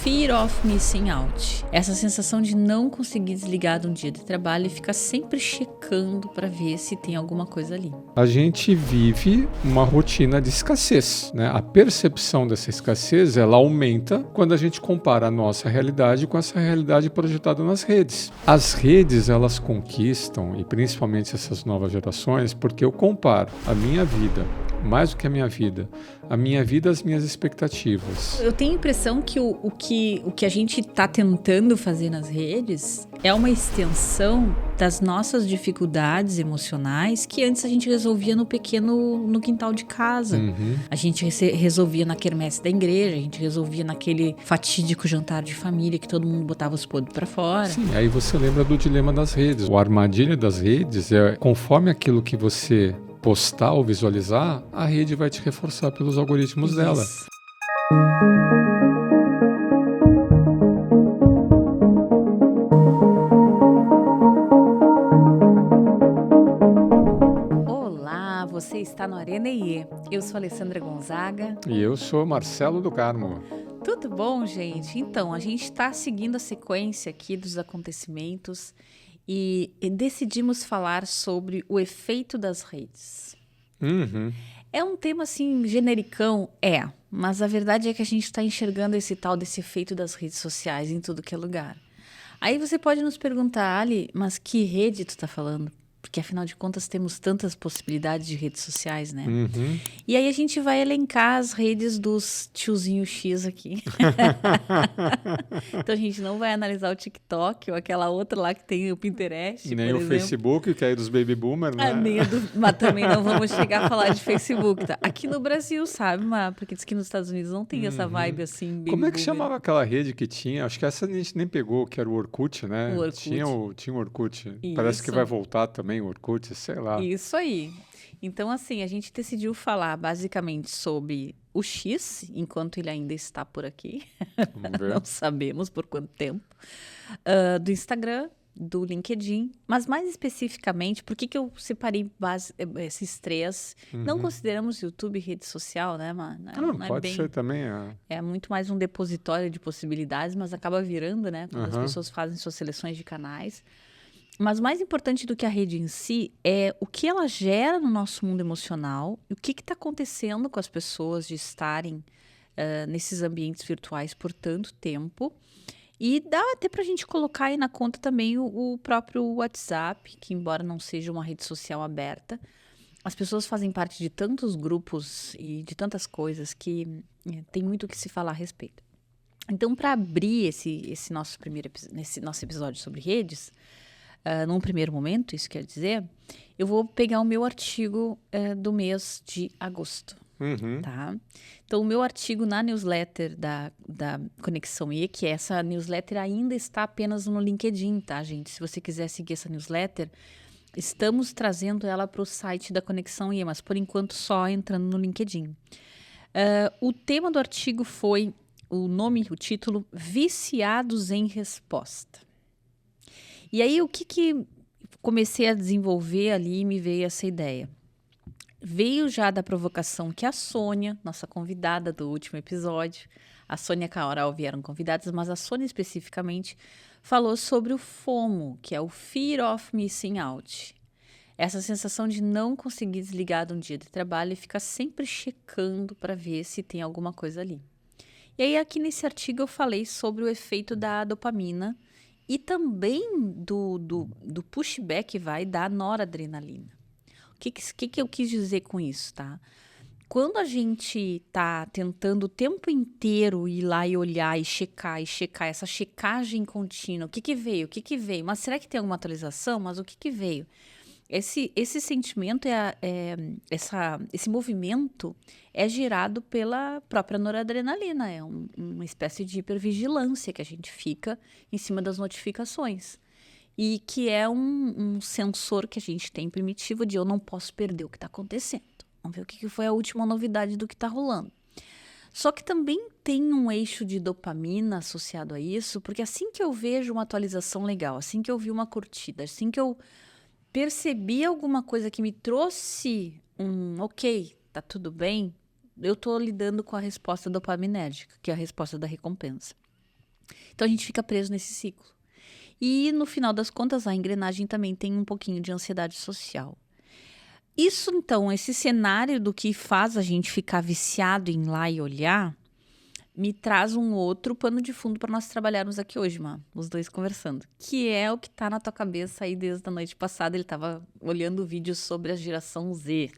fear of missing out. Essa sensação de não conseguir desligar de um dia de trabalho e ficar sempre checando para ver se tem alguma coisa ali. A gente vive uma rotina de escassez, né? A percepção dessa escassez, ela aumenta quando a gente compara a nossa realidade com essa realidade projetada nas redes. As redes, elas conquistam, e principalmente essas novas gerações, porque eu comparo a minha vida, mais do que a minha vida às minhas expectativas. Eu tenho a impressão que o que a gente está tentando fazer nas redes é uma extensão das nossas dificuldades emocionais que antes a gente resolvia no quintal de casa. A gente resolvia na quermesse da igreja, a gente resolvia naquele fatídico jantar de família que todo mundo botava os podres para fora. Sim, aí você lembra do dilema das redes. A armadilha das redes é conforme aquilo que você postar ou visualizar, a rede vai te reforçar pelos algoritmos dela. Olá, você está no Arena IE. Eu sou Alessandra Gonzaga. E eu sou Marcelo do Carmo. Tudo bom, gente? Então, a gente está seguindo a sequência aqui dos acontecimentos e decidimos falar sobre o efeito das redes. É um tema assim genericão, mas a verdade é que a gente está enxergando esse tal desse efeito das redes sociais em tudo que é lugar. Aí você pode nos perguntar, Ali, mas que rede tu está falando? Porque afinal de contas temos tantas possibilidades de redes sociais, né? E aí a gente vai elencar as redes dos tiozinho X aqui. Então a gente não vai analisar o TikTok ou aquela outra lá que tem o Pinterest, nem por o exemplo. Facebook, que é dos baby boomers, né? Mas também não vamos chegar a falar de Facebook, tá? Aqui no Brasil, sabe? Porque diz que nos Estados Unidos não tem essa vibe assim, baby Como é que boomer. chamava aquela rede que tinha? Acho que essa a gente nem pegou, que era o Orkut, né? O Orkut. Tinha o Orkut. Parece que vai voltar também o Orkut, sei lá. Isso aí. Então, assim, a gente decidiu falar basicamente sobre o X, enquanto ele ainda está por aqui. Vamos ver. Não sabemos por quanto tempo. Do Instagram, do LinkedIn, mas mais especificamente, por que eu separei esses três? Não consideramos YouTube rede social, né, mano? Não é pode ser também. É muito mais um depositório de possibilidades, mas acaba virando, né? Quando as pessoas fazem suas seleções de canais. Mas mais importante do que a rede em si é o que ela gera no nosso mundo emocional e o que está acontecendo com as pessoas de estarem nesses ambientes virtuais por tanto tempo. E dá até para a gente colocar aí na conta também o próprio WhatsApp, que embora não seja uma rede social aberta, as pessoas fazem parte de tantos grupos e de tantas coisas que tem muito o que se falar a respeito. Então, para abrir esse nosso episódio sobre redes, num primeiro momento, isso quer dizer, eu vou pegar o meu artigo do mês de agosto. Tá? Então, o meu artigo na newsletter da Conexão IE, que essa newsletter ainda está apenas no LinkedIn, tá, gente? Se você quiser seguir essa newsletter, estamos trazendo ela para o site da Conexão IE, mas por enquanto só entrando no LinkedIn. O tema do artigo foi o título Viciados em Resposta. E aí, o que comecei a desenvolver ali e me veio essa ideia? Veio já da provocação que a Sônia, nossa convidada do último episódio, a Sônia e a Carol vieram convidadas, mas a Sônia especificamente falou sobre o FOMO, que é o Fear of Missing Out. Essa sensação de não conseguir desligar de um dia de trabalho e ficar sempre checando para ver se tem alguma coisa ali. E aí, aqui nesse artigo, eu falei sobre o efeito da dopamina e também do pushback vai da noradrenalina. O que eu quis dizer com isso, tá? Quando a gente tá tentando o tempo inteiro ir lá e olhar e checar, essa checagem contínua, o que veio? O que veio? Mas será que tem alguma atualização? Mas o que veio? Esse sentimento, esse movimento é gerado pela própria noradrenalina. É uma espécie de hipervigilância que a gente fica em cima das notificações. E que é um sensor que a gente tem primitivo de eu não posso perder o que está acontecendo. Vamos ver o que foi a última novidade do que está rolando. Só que também tem um eixo de dopamina associado a isso, porque assim que eu vejo uma atualização legal, assim que eu vi uma curtida, assim que eu percebi alguma coisa que me trouxe ok, tá tudo bem, eu tô lidando com a resposta dopaminérgica, que é a resposta da recompensa. Então a gente fica preso nesse ciclo. E no final das contas, a engrenagem também tem um pouquinho de ansiedade social. Isso, então, esse cenário do que faz a gente ficar viciado em ir lá e olhar, me traz um outro pano de fundo para nós trabalharmos aqui hoje, os dois conversando. Que é o que tá na tua cabeça aí desde a noite passada. Ele tava olhando vídeos sobre a geração Z.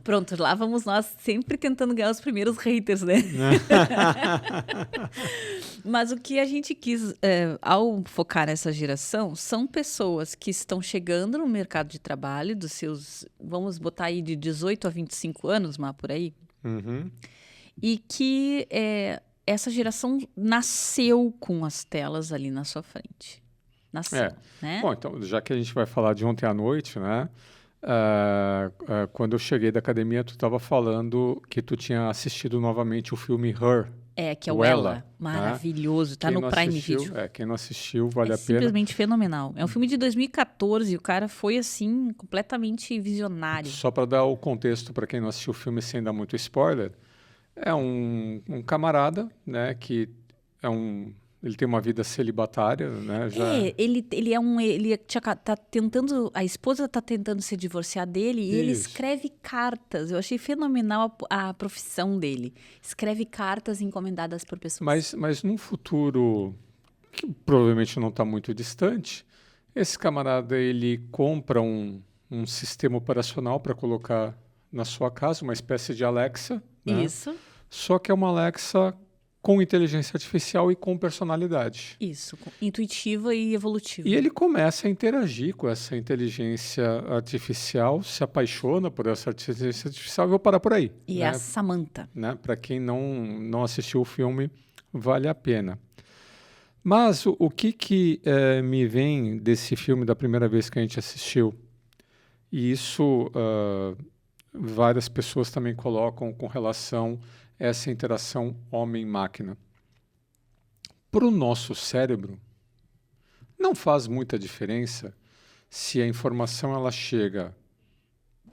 Pronto, lá vamos nós sempre tentando ganhar os primeiros haters, né? Mas o que a gente quis, ao focar nessa geração, são pessoas que estão chegando no mercado de trabalho dos seus, vamos botar aí de 18 a 25 anos, por aí. Uhum. E que essa geração nasceu com as telas ali na sua frente. Nasceu, né? Bom, então, já que a gente vai falar de ontem à noite, né? Quando eu cheguei da academia, tu estava falando que tu tinha assistido novamente o filme Her. Que é o Ela. Maravilhoso, né? Tá no Prime Video. Quem não assistiu, vale a pena. É simplesmente fenomenal. É um filme de 2014 e o cara foi, assim, completamente visionário. Só para dar o contexto para quem não assistiu o filme sem dar muito spoiler, é um camarada, né, que ele tem uma vida celibatária, né? Tá tentando, a esposa tá tentando se divorciar dele e ele escreve cartas. Eu achei fenomenal a profissão dele. Escreve cartas encomendadas por pessoas. Mas num futuro que provavelmente não está muito distante, esse camarada ele compra um sistema operacional para colocar na sua casa, uma espécie de Alexa. Né? Isso. Só que é uma Alexa com inteligência artificial e com personalidade. Isso, intuitiva e evolutiva. E ele começa a interagir com essa inteligência artificial, se apaixona por essa inteligência artificial e vou parar por aí. E né? a Samantha. Né? Para quem não assistiu o filme, vale a pena. Mas o que me vem desse filme da primeira vez que a gente assistiu, e isso várias pessoas também colocam com relação a essa interação homem-máquina. Para o nosso cérebro, não faz muita diferença se a informação ela chega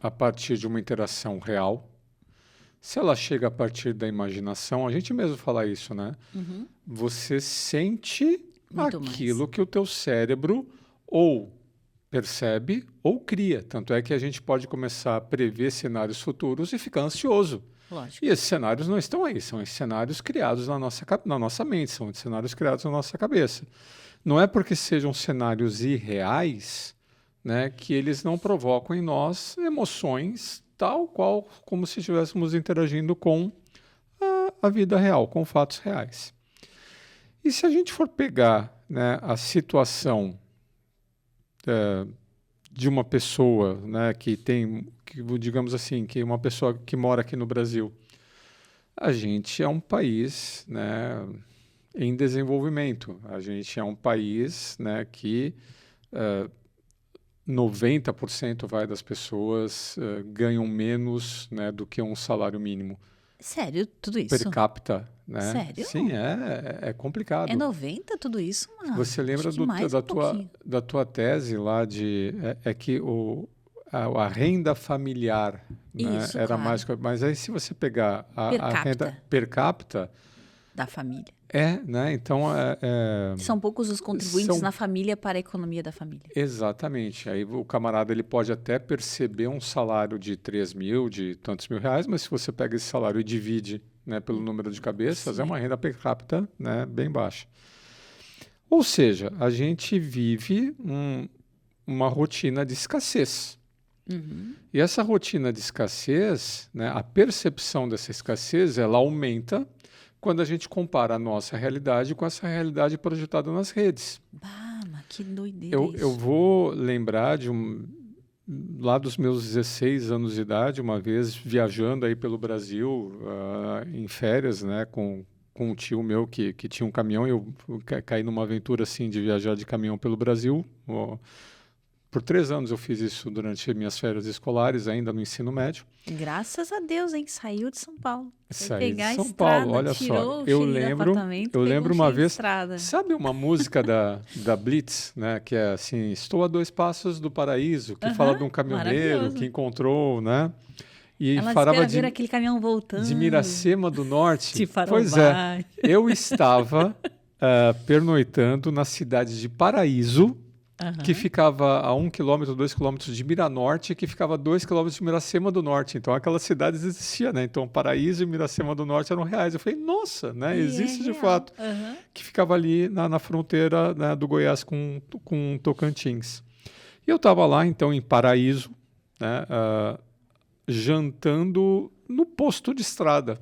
a partir de uma interação real, se ela chega a partir da imaginação, a gente mesmo fala isso, né? Uhum. Você sente muito aquilo mais. Que o teu cérebro ou percebe ou cria. Tanto é que a gente pode começar a prever cenários futuros e ficar ansioso. Lógico. E esses cenários não estão aí, são cenários criados na nossa mente, são cenários criados na nossa cabeça. Não é porque sejam cenários irreais, né, que eles não provocam em nós emoções tal qual como se estivéssemos interagindo com a vida real, com fatos reais. E se a gente for pegar, né, a situação de uma pessoa, né, digamos assim, que uma pessoa que mora aqui no Brasil, a gente é um país, né, em desenvolvimento. A gente é um país, né, que 90% das pessoas ganham menos, né, do que um salário mínimo. Sério? Tudo isso? Per capita, né? Sério? Sim, é complicado. É 90 tudo isso, mano? Você lembra da tua tese lá que a renda familiar, né, isso, era claro. mais... Mas aí se você pegar a renda per capita... Da família. Né? Então... São poucos os contribuintes na família para a economia da família. Exatamente. Aí o camarada ele pode até perceber um salário de 3 mil, de tantos mil reais, mas se você pega esse salário e divide, né, pelo número de cabeças, é uma renda per capita, né, bem baixa. Ou seja, a gente vive uma rotina de escassez. Uhum. E essa rotina de escassez, né, a percepção dessa escassez, ela aumenta quando a gente compara a nossa realidade com essa realidade projetada nas redes. Mas que doideira eu vou lembrar lá dos meus 16 anos de idade, uma vez viajando aí pelo Brasil, em férias, né, com um tio meu que tinha um caminhão, e eu caí numa aventura assim de viajar de caminhão pelo Brasil. Por 3 anos eu fiz isso durante minhas férias escolares, ainda no ensino médio. Graças a Deus, hein? Saiu de São Paulo. Saí de São Paulo, olha só. Eu lembro uma vez, sabe uma música da Blitz, né? Que é assim, estou a 2 passos do paraíso, que fala de um caminhoneiro que encontrou, né? E ela falava ver aquele caminhão voltando. De Miracema do Norte. De pois é, eu estava pernoitando na cidade de Paraíso, que ficava a 1 km, 2 km de Miranorte, que ficava a 2 km de Miracema do Norte. Então, aquelas cidades existiam, né? Então, Paraíso e Miracema do Norte eram reais. Eu falei, nossa, né? Existe de fato. Que ficava ali na fronteira, né, do Goiás com Tocantins. E eu estava lá, então, em Paraíso, né, jantando no posto de estrada.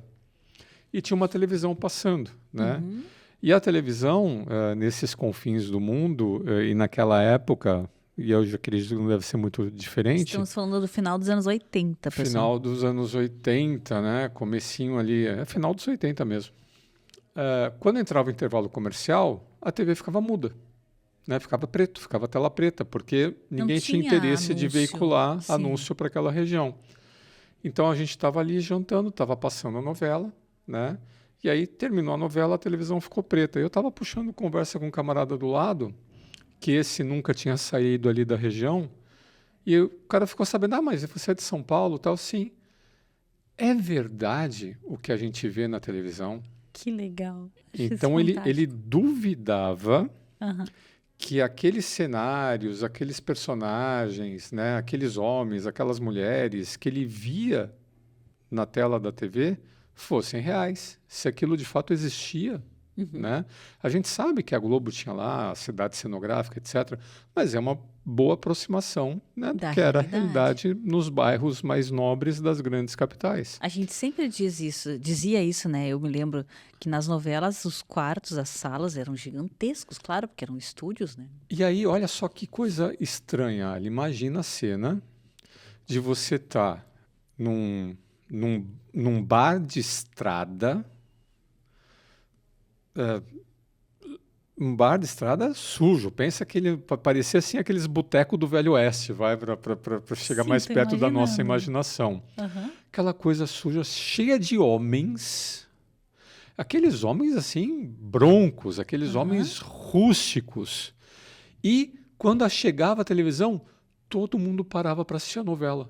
E tinha uma televisão passando, né? E a televisão, nesses confins do mundo, e naquela época, e eu já acredito que não deve ser muito diferente. Estamos falando do final dos anos 80, pessoal. Final dos anos 80, né? Comecinho ali, final dos 80 mesmo. Quando entrava o intervalo comercial, a TV ficava muda. Né? Ficava preto, ficava tela preta, porque ninguém tinha interesse de veicular anúncio para aquela região. Então a gente estava ali jantando, estava passando a novela, né? E aí terminou a novela, a televisão ficou preta. Eu estava puxando conversa com um camarada do lado, que esse nunca tinha saído ali da região, e o cara ficou sabendo, mas você é de São Paulo, tal? Sim. É verdade o que a gente vê na televisão? Que legal. Então ele duvidava que aqueles cenários, aqueles personagens, né, aqueles homens, aquelas mulheres que ele via na tela da TV fossem reais, se aquilo de fato existia. Né? A gente sabe que a Globo tinha lá a cidade cenográfica, etc., mas é uma boa aproximação, né, do que era a realidade nos bairros mais nobres das grandes capitais. A gente sempre dizia isso, né? Eu me lembro que nas novelas os quartos, as salas eram gigantescos, claro, porque eram estúdios, né? E aí, olha só que coisa estranha, Ali. Imagina a cena de você estar num bar de estrada, um bar de estrada sujo. Pensa que ele parecia assim aqueles botecos do Velho Oeste, vai para chegar mais perto da nossa imaginação. Aquela coisa suja, cheia de homens, aqueles homens assim broncos, aqueles homens rústicos. E quando chegava a televisão, todo mundo parava para assistir a novela.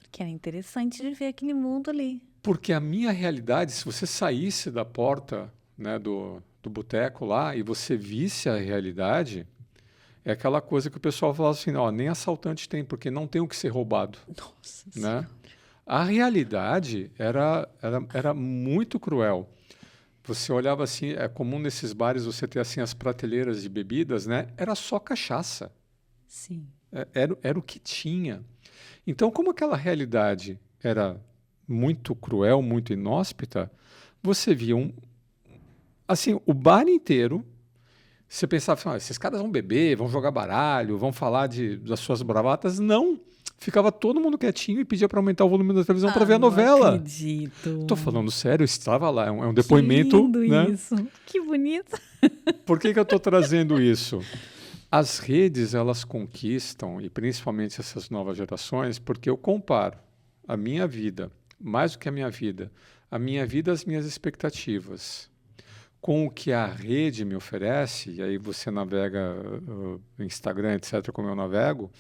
Porque era interessante de ver aquele mundo ali. Porque a minha realidade, se você saísse da porta, né, do boteco lá e você visse a realidade, é aquela coisa que o pessoal fala assim, nem assaltante tem, porque não tem o que ser roubado. Nossa, né? A realidade era muito cruel. Você olhava assim, é comum nesses bares você ter assim as prateleiras de bebidas, né? Era só cachaça. Sim. Era o que tinha. Então, como aquela realidade era muito cruel, muito inóspita, você via assim, o bar inteiro, você pensava, esses caras vão beber, vão jogar baralho, vão falar das suas bravatas. Não. Ficava todo mundo quietinho e pedia para aumentar o volume da televisão para ver a novela. Não acredito. Tô falando sério, estava lá. É um depoimento. Que lindo, né? isso. Que bonito. Por que eu estou trazendo isso? As redes, elas conquistam, e principalmente essas novas gerações, porque eu comparo a minha vida, mais do que a minha vida, as minhas expectativas, com o que a rede me oferece, e aí você navega Instagram, etc., como eu navego,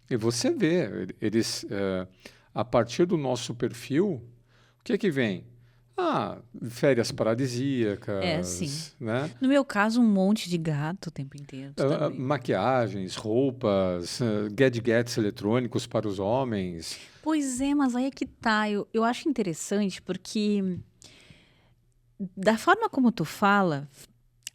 e você vê, eles, a partir do nosso perfil, o que vem? Férias paradisíacas. Sim. Né? No meu caso, um monte de gato o tempo inteiro. Maquiagens, roupas, gadgets eletrônicos para os homens. Pois é, mas aí é que tá. Eu acho interessante porque, da forma como tu fala,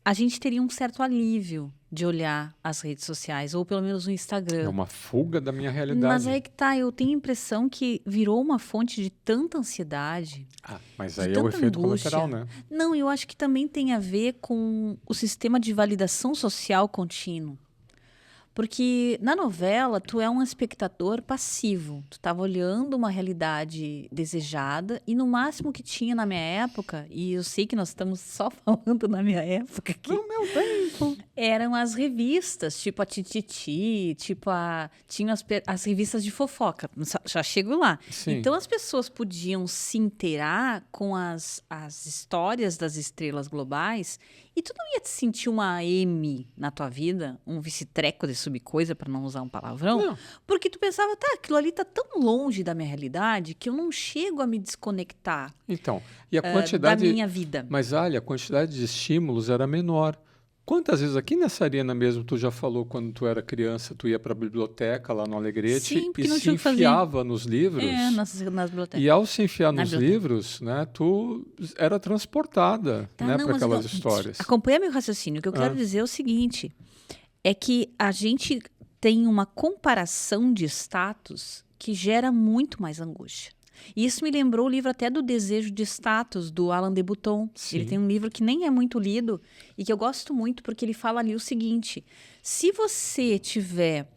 a gente teria um certo alívio de olhar as redes sociais, ou pelo menos o Instagram. É uma fuga da minha realidade. Mas aí que tá, eu tenho a impressão que virou uma fonte de tanta ansiedade. Mas aí é o efeito colateral, né? Não, eu acho que também tem a ver com o sistema de validação social contínuo. Porque na novela, tu é um espectador passivo. Tu estava olhando uma realidade desejada e no máximo que tinha na minha época, e eu sei que nós estamos só falando na minha época aqui. No meu tempo. Eram as revistas, tipo a Tititi, tinha as revistas de fofoca. Já chego lá. Sim. Então as pessoas podiam se inteirar com as histórias das estrelas globais e tu não ia te sentir uma M na tua vida, um vice-treco de subcoisa, para não usar um palavrão, Não. porque tu pensava, aquilo ali tá tão longe da minha realidade que eu não chego a me desconectar Então, e a quantidade da minha vida. Mas olha, a quantidade de estímulos era menor. Quantas vezes aqui nessa arena mesmo tu já falou quando tu era criança, tu ia para a biblioteca lá no Alegrete e se enfiava nos livros? Nas bibliotecas. E ao se enfiar nos livros, né, tu era transportada, né, para aquelas histórias. Acompanha meu raciocínio. O que eu quero dizer é o seguinte, é que a gente tem uma comparação de status que gera muito mais angústia. E isso me lembrou o livro até do Desejo de Status, do Alain de Botton. Sim. Ele tem um livro que nem é muito lido e que eu gosto muito porque ele fala ali o seguinte, se você tiver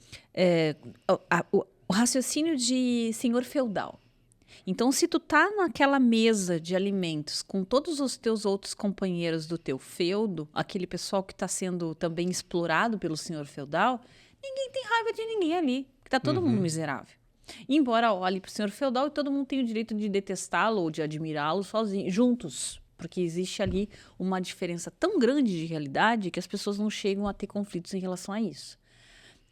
o raciocínio de senhor feudal, então se tu tá naquela mesa de alimentos com todos os teus outros companheiros do teu feudo, aquele pessoal que está sendo também explorado pelo senhor feudal, ninguém tem raiva de ninguém ali, porque tá todo mundo miserável. Embora olhe para o senhor feudal e todo mundo tem o direito de detestá-lo ou de admirá-lo juntos, porque existe ali uma diferença tão grande de realidade que as pessoas não chegam a ter conflitos em relação a isso.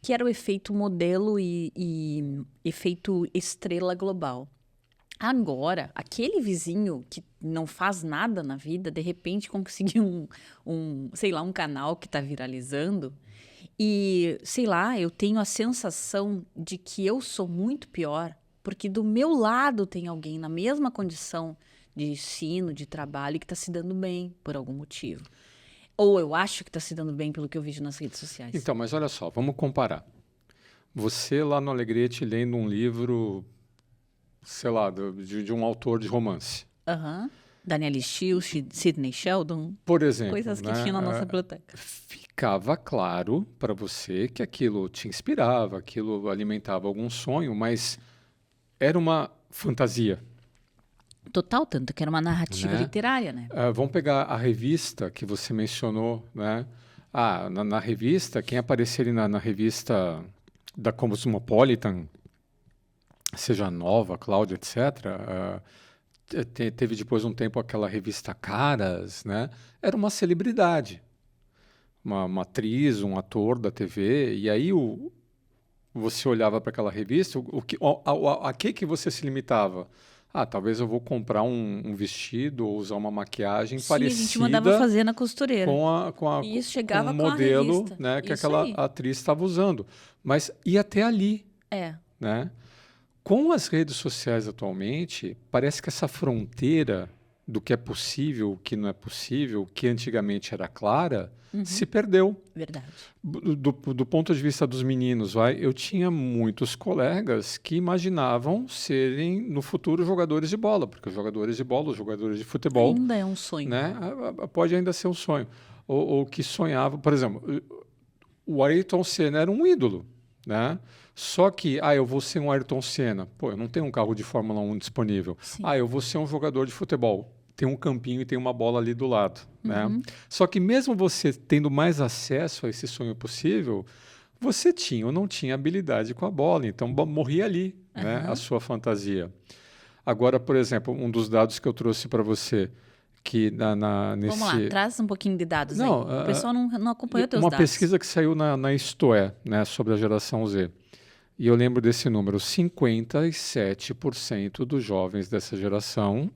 Que era o efeito modelo e efeito estrela global. Agora, aquele vizinho que não faz nada na vida, de repente conseguiu um canal que está viralizando. E, sei lá, eu tenho a sensação de que eu sou muito pior, porque do meu lado tem alguém na mesma condição de ensino, de trabalho, que está se dando bem por algum motivo. Ou eu acho que está se dando bem pelo que eu vejo nas redes sociais. Então, mas olha só, vamos comparar. Você lá no Alegrete lendo um livro, sei lá, de um autor de romance. Danielle Steel, Sidney Sheldon. Por exemplo. Coisas que tinha na nossa biblioteca. Ficava claro para você que aquilo te inspirava, aquilo alimentava algum sonho, mas era uma fantasia. Total, tanto que era uma narrativa literária, né? Vamos pegar a revista que você mencionou, né? Na revista, quem aparecer ali na revista da Cosmopolitan, seja Nova, Cláudia, etc., teve depois um tempo aquela revista Caras, né? Era uma celebridade, uma atriz, um ator da TV, e aí você olhava para aquela revista, a que você se limitava? Talvez eu vou comprar um vestido ou usar uma maquiagem parecida. A gente mandava fazer na costureira. Com isso chegava com o modelo, com a né, que aquela atriz estava usando. Mas ia até ali. Né? Com as redes sociais atualmente, parece que essa fronteira do que é possível, o que não é possível, que antigamente era clara, se perdeu. Verdade. Do ponto de vista dos meninos, eu tinha muitos colegas que imaginavam serem, no futuro, jogadores de bola, porque os jogadores de bola, os jogadores de futebol... Ainda é um sonho. Né, pode ainda ser um sonho. Ou que sonhavam... Por exemplo, o Ayrton Senna era um ídolo, né? Só que, eu vou ser um Ayrton Senna. Pô, eu não tenho um carro de Fórmula 1 disponível. Sim. Eu vou ser um jogador de futebol. Tem um campinho e tem uma bola ali do lado, né? Só que mesmo você tendo mais acesso a esse sonho possível, você tinha ou não tinha habilidade com a bola. Então, morria ali, né, a sua fantasia. Agora, por exemplo, um dos dados que eu trouxe para você, que nesse... Vamos lá, traz um pouquinho de dados aí. O pessoal não acompanhou teus dados. Uma pesquisa que saiu na Istoé, né, sobre a geração Z. E eu lembro desse número, 57% dos jovens dessa geração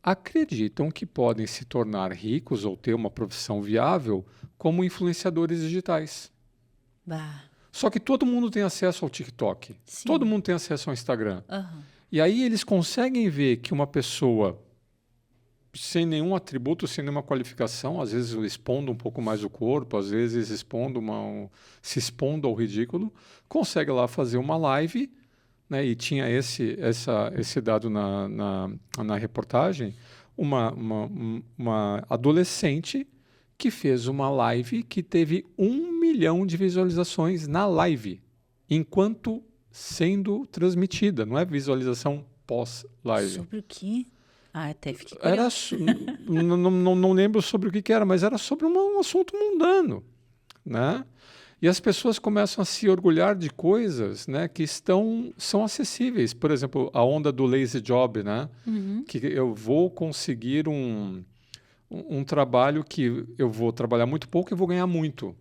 acreditam que podem se tornar ricos ou ter uma profissão viável como influenciadores digitais. Só que todo mundo tem acesso ao TikTok. Sim. Todo mundo tem acesso ao Instagram. E aí eles conseguem ver que uma pessoa sem nenhum atributo, sem nenhuma qualificação, às vezes expondo um pouco mais o corpo, às vezes se expondo ao ridículo, consegue lá fazer uma live, né? E tinha esse dado na reportagem, uma adolescente que fez uma live que teve 1 milhão de visualizações na live, enquanto sendo transmitida, não é visualização pós-live. Sobre o quê? Até fiquei não lembro sobre o que era, mas era sobre um assunto mundano, né? E as pessoas começam a se orgulhar de coisas, né, que são acessíveis. Por exemplo, a onda do lazy job, né? Que eu vou conseguir um trabalho que eu vou trabalhar muito pouco e vou ganhar muito.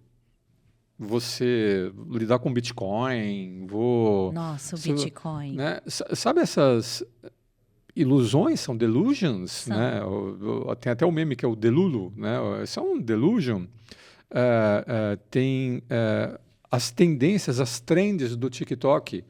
Você lidar com Bitcoin, Nossa, o Bitcoin. Né? Sabe essas... ilusões, são delusions, né? Tem até o meme que é o Delulu, né? Isso é um delusion. tem as tendências, as trends do TikTok,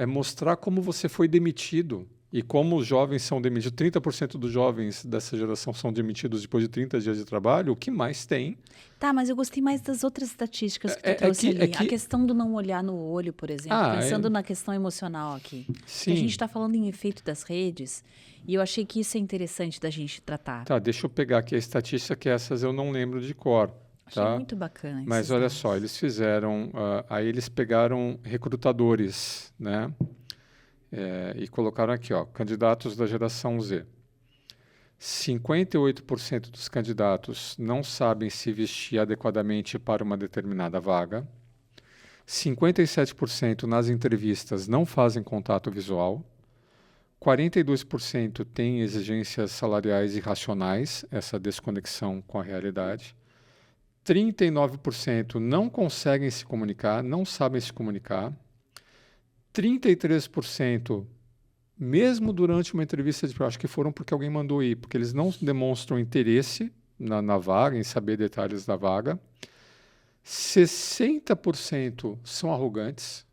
mostrar como você foi demitido e como os jovens são demitidos. 30% dos jovens dessa geração são demitidos depois de 30 dias de trabalho. O que mais tem? Tá, mas eu gostei mais das outras estatísticas que tu trouxe ali. A questão do não olhar no olho, por exemplo, pensando na questão emocional aqui. Sim. Que a gente está falando em efeito das redes, e eu achei que isso é interessante da gente tratar. Tá, deixa eu pegar aqui a estatística, que essas eu não lembro de cor. Achei muito bacana. Mas olha só, eles fizeram... aí eles pegaram recrutadores, né? E colocaram aqui, ó, candidatos da geração Z. 58% dos candidatos não sabem se vestir adequadamente para uma determinada vaga. 57% nas entrevistas não fazem contato visual. 42% têm exigências salariais irracionais, essa desconexão com a realidade. 39% não conseguem se comunicar, não sabem se comunicar. 33%, mesmo durante uma entrevista de acho que foram porque alguém mandou ir, porque eles não demonstram interesse na vaga, em saber detalhes da vaga. 60% são arrogantes.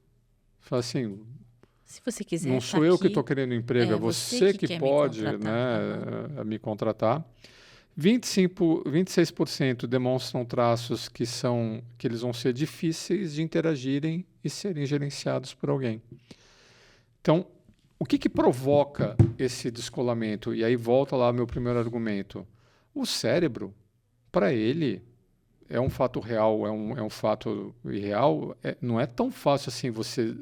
Fala assim, se você quiser, não sou eu que estou querendo emprego, é você que pode me contratar. 26% demonstram traços que eles vão ser difíceis de interagirem e serem gerenciados por alguém. Então, o que provoca esse descolamento? E aí volta lá meu primeiro argumento. O cérebro, para ele, é um fato real, é um fato irreal. Não é tão fácil assim você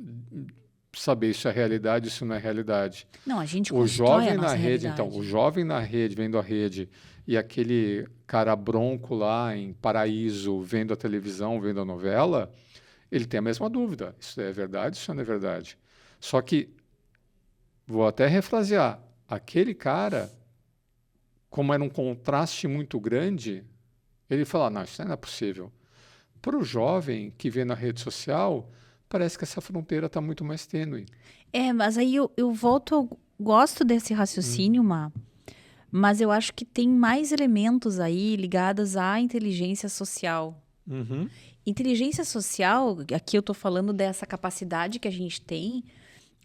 saber isso é realidade, isso não é realidade. Não, a gente o jovem na rede, realidade. Então, o jovem na rede, vendo a rede, e aquele cara bronco lá em Paraíso, vendo a televisão, vendo a novela, ele tem a mesma dúvida. Isso é verdade, isso não é verdade. Só que, vou até refrasear, aquele cara, como era um contraste muito grande, ele fala, não, isso não é possível. Para o jovem que vê na rede social, parece que essa fronteira está muito mais tênue. Mas aí eu gosto desse raciocínio, mas eu acho que tem mais elementos aí ligados à inteligência social. Uhum. Inteligência social, aqui eu estou falando dessa capacidade que a gente tem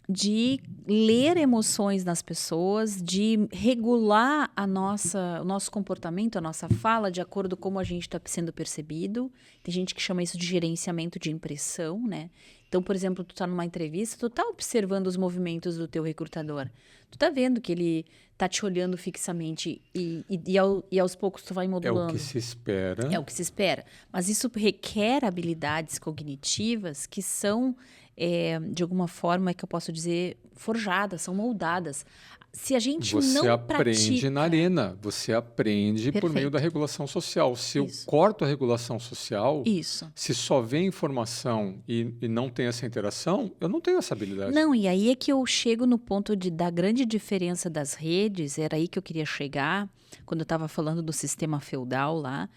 de ler emoções nas pessoas, de regular o nosso comportamento, a nossa fala, de acordo com como a gente está sendo percebido. Tem gente que chama isso de gerenciamento de impressão, né? Então, por exemplo, tu está numa entrevista, tu está observando os movimentos do teu recrutador. Tu está vendo que ele está te olhando fixamente e aos poucos tu vai modulando. É o que se espera. É o que se espera. Mas isso requer habilidades cognitivas que são, de alguma forma, que eu posso dizer, forjadas, são moldadas. Se a gente você não aprende pratica... na arena, você aprende por meio da regulação social. Se eu corto a regulação social, se só vem informação e não tem essa interação, eu não tenho essa habilidade. Não, e aí é que eu chego no ponto da grande diferença das redes, era aí que eu queria chegar, quando eu estava falando do sistema feudal lá,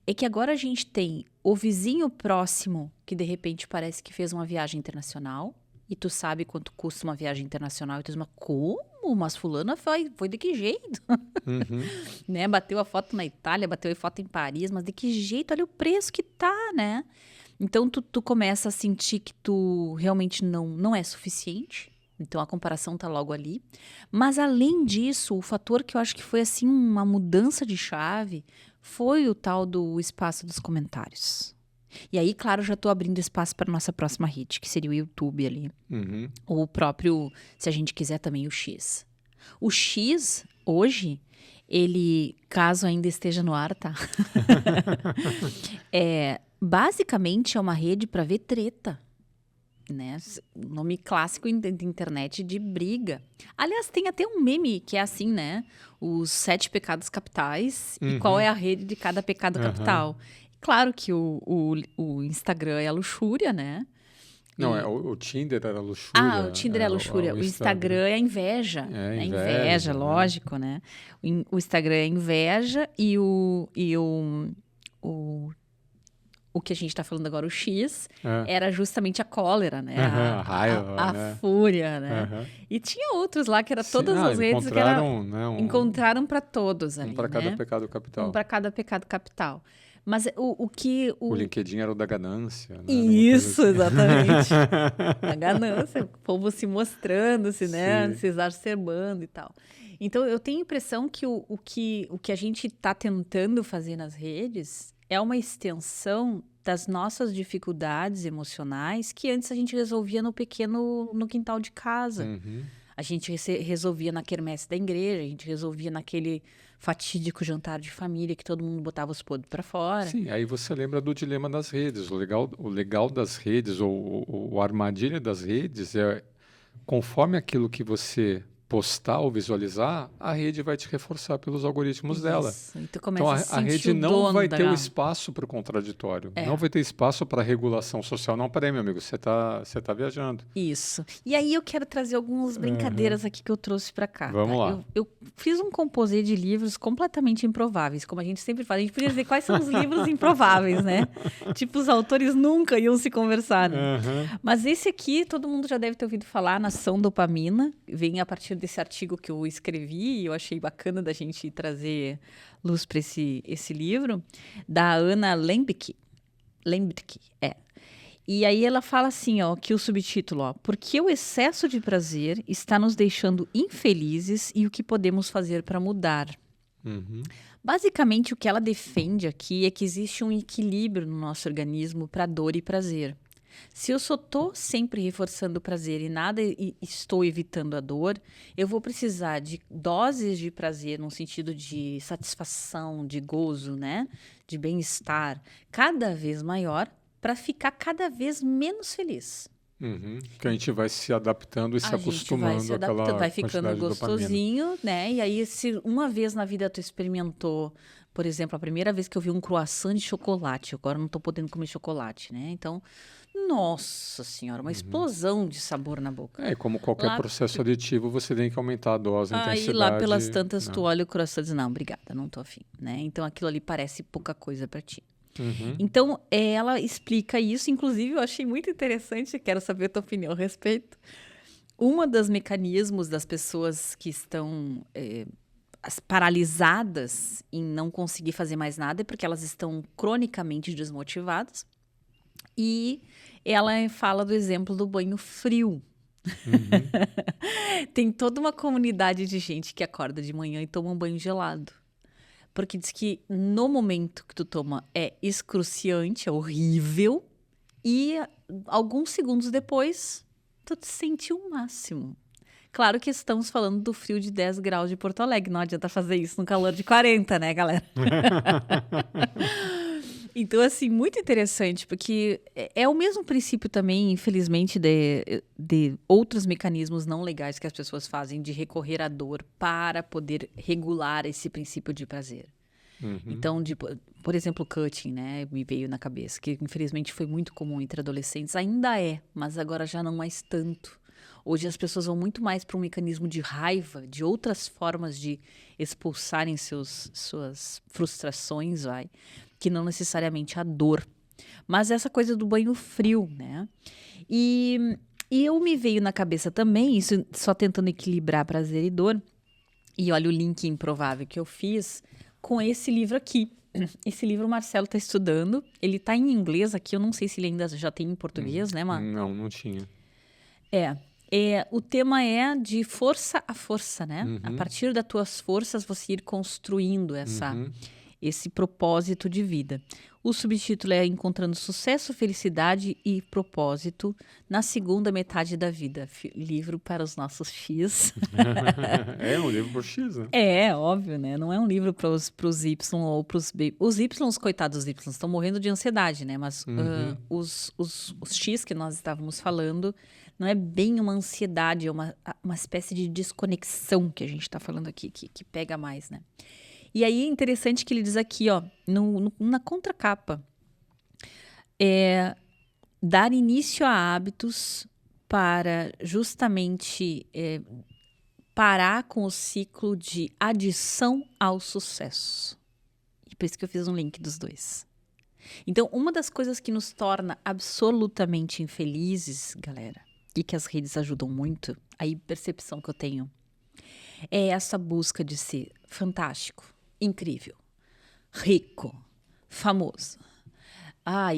é que agora a gente tem o vizinho próximo que de repente parece que fez uma viagem internacional, e tu sabe quanto custa uma viagem internacional, e tu diz, mas como? Mas fulana foi de que jeito? Uhum. Né? Bateu a foto na Itália, bateu a foto em Paris, mas de que jeito? Olha o preço que tá, né? Então, tu começa a sentir que tu realmente não é suficiente. Então, a comparação tá logo ali. Mas, além disso, o fator que eu acho que foi, assim, uma mudança de chave foi o tal do espaço dos comentários. E aí, claro, já estou abrindo espaço para nossa próxima rede, que seria o YouTube ali. Uhum. Ou o próprio, se a gente quiser também, o X. O X, hoje, ele, caso ainda esteja no ar, tá? Basicamente é uma rede para ver treta. Né? Nome clássico de internet de briga. Aliás, tem até um meme que é assim, né? Os 7 pecados capitais e qual é a rede de cada pecado capital. Claro que o Instagram é a luxúria, né? Não, o Tinder era a luxúria. O Tinder é a luxúria. O Instagram é a inveja. É inveja, lógico, né? O Instagram é a inveja e o que a gente está falando agora, o X, era justamente a cólera, né? A raiva, a fúria, né? E tinha outros lá que era todas as redes que encontraram para todos ali, para cada pecado capital. Um para cada pecado capital. Mas o que... O LinkedIn era o da ganância, né? Isso, Assim. Exatamente. A ganância, o povo se mostrando-se, né? Sim. Se exacerbando e tal. Então, eu tenho a impressão que o que a gente está tentando fazer nas redes é uma extensão das nossas dificuldades emocionais que antes a gente resolvia no quintal de casa. Uhum. A gente resolvia na quermesse da igreja, a gente resolvia naquele fatídico jantar de família que todo mundo botava os podres para fora. Sim, aí você lembra do dilema das redes. O legal das redes, ou a armadilha das redes é conforme aquilo que você postar ou visualizar, a rede vai te reforçar pelos algoritmos dela. Isso. E tu Então começa a se a sentir rede o não dono vai da ter o gala. espaço para o contraditório, É. não vai ter espaço para regulação social. Não, peraí, meu amigo, você tá viajando. Isso. E aí eu quero trazer algumas brincadeiras aqui que eu trouxe pra cá. Vamos tá? lá. Eu fiz um composê de livros completamente improváveis, como a gente sempre faz. A gente podia dizer quais são os livros improváveis, né? Tipo, os autores nunca iam se conversar, né? Mas esse aqui, todo mundo já deve ter ouvido falar, Nação Dopamina. Vem a partir desse artigo que eu escrevi e eu achei bacana da gente trazer luz para esse livro, da Anna Lembke. E aí ela fala assim, ó, que o subtítulo, ó, porque o excesso de prazer está nos deixando infelizes e o que podemos fazer para mudar. Uhum. Basicamente, o que ela defende aqui é que existe um equilíbrio no nosso organismo para dor e prazer. Se eu só estou sempre reforçando o prazer e estou evitando a dor, eu vou precisar de doses de prazer no sentido de satisfação, de gozo, né? De bem-estar, cada vez maior para ficar cada vez menos feliz. Uhum. Que a gente vai se adaptando e se acostumando àquela vai ficando quantidade de dopamina. gostosinho, né? E aí, se uma vez na vida tu experimentou, por exemplo, a primeira vez que eu vi um croissant de chocolate, agora eu não tô podendo comer chocolate, né? Então, nossa senhora, uma explosão de sabor na boca. É, como qualquer processo aditivo, você tem que aumentar a dose, a intensidade. Aí lá pelas tantas né? tu olha o croissant e diz, não, obrigada, não tô afim, né? Então aquilo ali parece pouca coisa para ti. Uhum. Então, ela explica isso, inclusive eu achei muito interessante, quero saber a tua opinião a respeito. Uma dos mecanismos das pessoas que estão paralisadas em não conseguir fazer mais nada é porque elas estão cronicamente desmotivadas. E ela fala do exemplo do banho frio. Uhum. Tem toda uma comunidade de gente que acorda de manhã e toma um banho gelado. Porque diz que no momento que tu toma é excruciante, é horrível. E alguns segundos depois, tu te sente o máximo. Claro que estamos falando do frio de 10 graus de Porto Alegre. Não adianta fazer isso no calor de 40, né, galera? Então, assim, muito interessante, porque é o mesmo princípio também, infelizmente, de outros mecanismos não legais que as pessoas fazem de recorrer à dor para poder regular esse princípio de prazer. Uhum. Então, por exemplo, o cutting, né, me veio na cabeça, que infelizmente foi muito comum entre adolescentes. Ainda é, mas agora já não mais tanto. Hoje as pessoas vão muito mais para um mecanismo de raiva, de outras formas de expulsarem suas frustrações, que não necessariamente a dor. Mas essa coisa do banho frio, né? E eu me veio na cabeça também, isso só tentando equilibrar prazer e dor, e olha o link improvável que eu fiz com esse livro aqui. Esse livro o Marcelo está estudando, ele está em inglês aqui, eu não sei se ele ainda já tem em português, né, Mar? Não tinha. O tema é de força a força, né? Uhum. A partir das tuas forças, você ir construindo esse propósito de vida. O subtítulo é Encontrando Sucesso, Felicidade e Propósito na Segunda Metade da Vida. Livro para os nossos X. É um livro por X, né? É, óbvio, né? Não é um livro para os Y ou para os B. Os Y, os coitados dos Y, estão morrendo de ansiedade, né? Mas os X que nós estávamos falando não é bem uma ansiedade, é uma espécie de desconexão que a gente está falando aqui, que pega mais, né? E aí é interessante que ele diz aqui, ó, na contracapa, dar início a hábitos para justamente parar com o ciclo de adição ao sucesso. E por isso que eu fiz um link dos dois. Então, uma das coisas que nos torna absolutamente infelizes, galera, e que as redes ajudam muito, a percepção que eu tenho, é essa busca de ser fantástico, incrível, rico, famoso.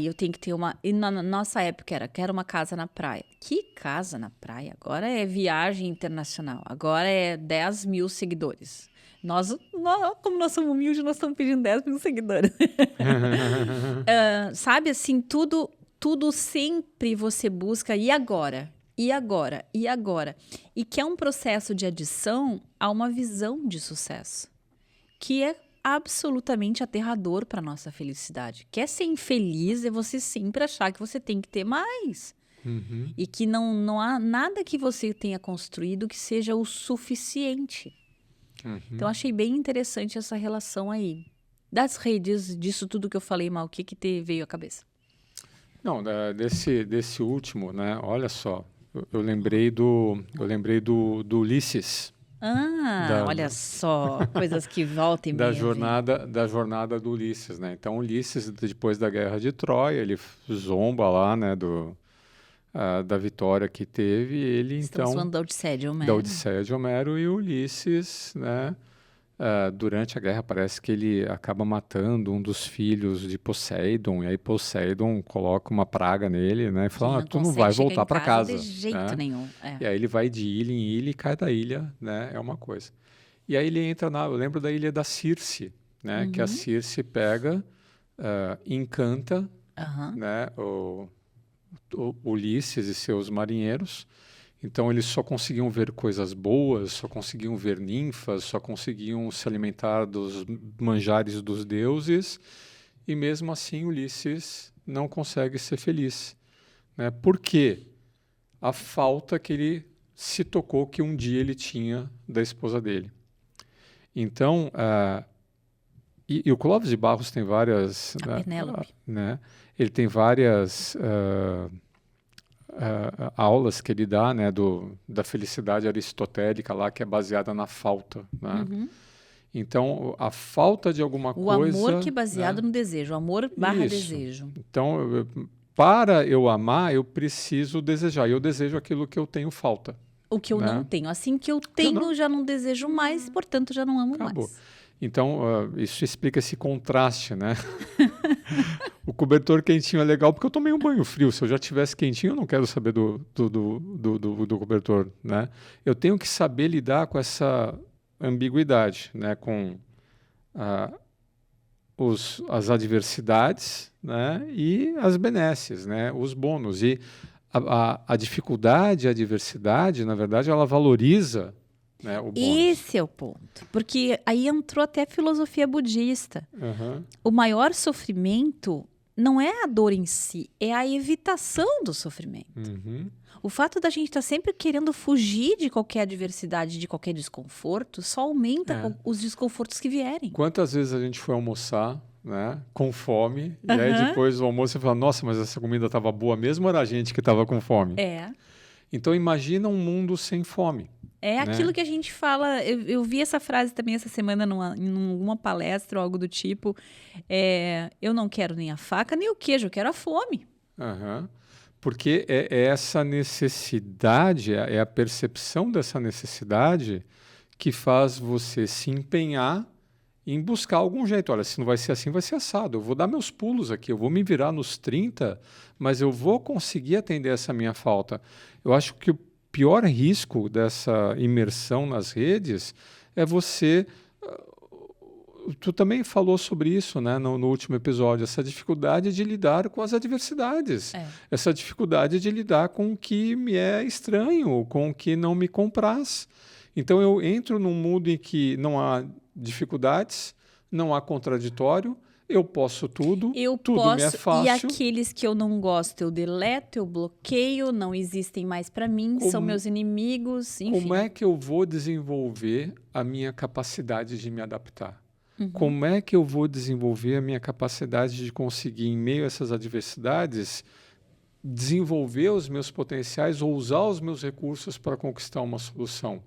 Eu tenho que ter uma... E na nossa época quero uma casa na praia. Que casa na praia? Agora é viagem internacional. Agora é 10 mil seguidores. Como nós somos humildes, nós estamos pedindo 10 mil seguidores. Sabe, assim, tudo sempre você busca e agora? E agora? E agora? E que é um processo de adição a uma visão de sucesso, que é absolutamente aterrador para nossa felicidade. Quer ser infeliz é você sempre achar que você tem que ter mais. Uhum. E que não há nada que você tenha construído que seja o suficiente. Uhum. Então, achei bem interessante essa relação aí. Das redes, disso tudo que eu falei, Mal, o que te veio à cabeça? Não, desse último, né? Olha só, eu lembrei do Ulisses. Olha só, coisas que voltam e meia. Da jornada do Ulisses, né? Então, Ulisses, depois da Guerra de Troia, ele zomba lá, né, da vitória que teve. Estamos falando da Odisseia de Homero. Da Odisseia de Homero, e Ulisses, né? Durante a guerra parece que ele acaba matando um dos filhos de Poseidon, e aí Poseidon coloca uma praga nele, né? E fala, tu não vai voltar para casa. De jeito nenhum. E aí ele vai de ilha em ilha e cai da ilha, né? É uma coisa. E aí ele entra eu lembro da ilha da Circe, né? Que a Circe pega, encanta, né? O Ulisses e seus marinheiros. Então, eles só conseguiam ver coisas boas, só conseguiam ver ninfas, só conseguiam se alimentar dos manjares dos deuses, e mesmo assim Ulisses não consegue ser feliz, né? Por quê? A falta que ele se tocou que um dia ele tinha da esposa dele. Então, e o Clóvis de Barros tem várias... Penélope. Né? Ele tem várias... aulas que ele dá, né, da felicidade aristotélica lá, que é baseada na falta, né? Então, a falta de alguma coisa... O amor que é baseado, né, no desejo, o amor barra Isso. desejo. Então, para eu amar, eu preciso desejar, e eu desejo aquilo que eu tenho falta. O que eu não tenho. Assim que eu tenho, já não desejo mais, portanto, já não amo mais. Então, isso explica esse contraste, né? O cobertor quentinho é legal porque eu tomei um banho frio. Se eu já tivesse quentinho, eu não quero saber do cobertor, né? Eu tenho que saber lidar com essa ambiguidade, né? Com as adversidades, né? E as benesses, né? Os bônus. E a dificuldade, a adversidade, na verdade, ela valoriza, né, o bônus. Esse é o ponto. Porque aí entrou até a filosofia budista. O maior sofrimento não é a dor em si, é a evitação do sofrimento. O fato da gente estar sempre querendo fugir de qualquer adversidade, de qualquer desconforto, só aumenta os desconfortos que vierem. Quantas vezes a gente foi almoçar, né, com fome, e aí depois do almoço você fala, nossa, mas essa comida estava boa mesmo, ou era a gente que estava com fome? Então imagina um mundo sem fome. É aquilo que a gente fala, eu vi essa frase também essa semana numa palestra ou algo do tipo, eu não quero nem a faca nem o queijo, eu quero a fome. Porque é essa necessidade, é a percepção dessa necessidade que faz você se empenhar em buscar algum jeito. Olha, se não vai ser assim, vai ser assado. Eu vou dar meus pulos aqui, eu vou me virar nos 30, mas eu vou conseguir atender essa minha falta. Eu acho que o pior risco dessa imersão nas redes é você... Tu também falou sobre isso, né, no último episódio, essa dificuldade de lidar com as adversidades, essa dificuldade de lidar com o que me é estranho, com o que não me compraz. Então eu entro num mundo em que não há dificuldades, não há contraditório, eu posso tudo, tudo me é fácil. E aqueles que eu não gosto, eu deleto, eu bloqueio, não existem mais para mim, são meus inimigos, enfim. Como é que eu vou desenvolver a minha capacidade de me adaptar? Como é que eu vou desenvolver a minha capacidade de conseguir, em meio a essas adversidades, desenvolver os meus potenciais ou usar os meus recursos para conquistar uma solução?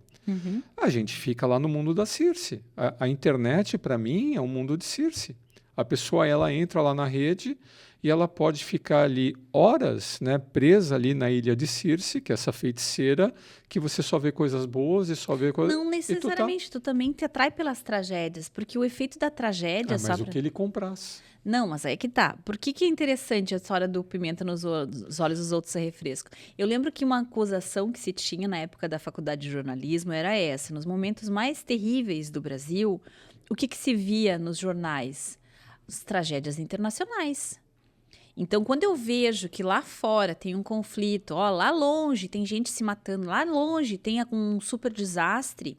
A gente fica lá no mundo da Circe. A internet, para mim, é um mundo de Circe. A pessoa ela entra lá na rede e ela pode ficar ali horas, né, presa ali na ilha de Circe, que é essa feiticeira, que você só vê coisas boas e só vê coisas... Não necessariamente, tu também te atrai pelas tragédias, porque o efeito da tragédia... mas o que ele comprasse. Não, mas aí é que tá. Por que é interessante a história do pimenta nos olhos dos outros é refresco? Eu lembro que uma acusação que se tinha na época da faculdade de jornalismo era essa. Nos momentos mais terríveis do Brasil, o que se via nos jornais? As tragédias internacionais. Então, quando eu vejo que lá fora tem um conflito, ó, lá longe tem gente se matando, lá longe tem um super desastre,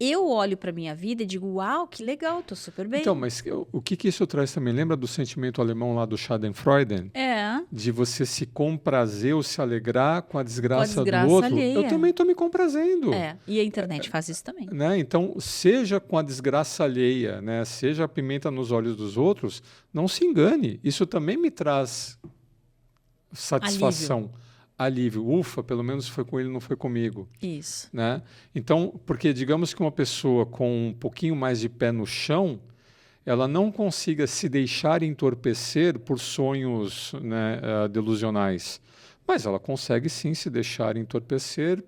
eu olho para minha vida e digo, uau, que legal, tô super bem. Então, mas o que isso traz também? Lembra do sentimento alemão lá do Schadenfreude? É. De você se comprazer ou se alegrar com a desgraça do outro. Alheia. Eu também estou me comprazendo. E a internet faz isso também. Né? Então, seja com a desgraça alheia, né? Seja a pimenta nos olhos dos outros, não se engane. Isso também me traz satisfação. Alívio. Ufa, pelo menos foi com ele, não foi comigo. Isso. Né? Então, porque digamos que uma pessoa com um pouquinho mais de pé no chão, ela não consiga se deixar entorpecer por sonhos, né, delusionais. Mas ela consegue sim se deixar entorpecer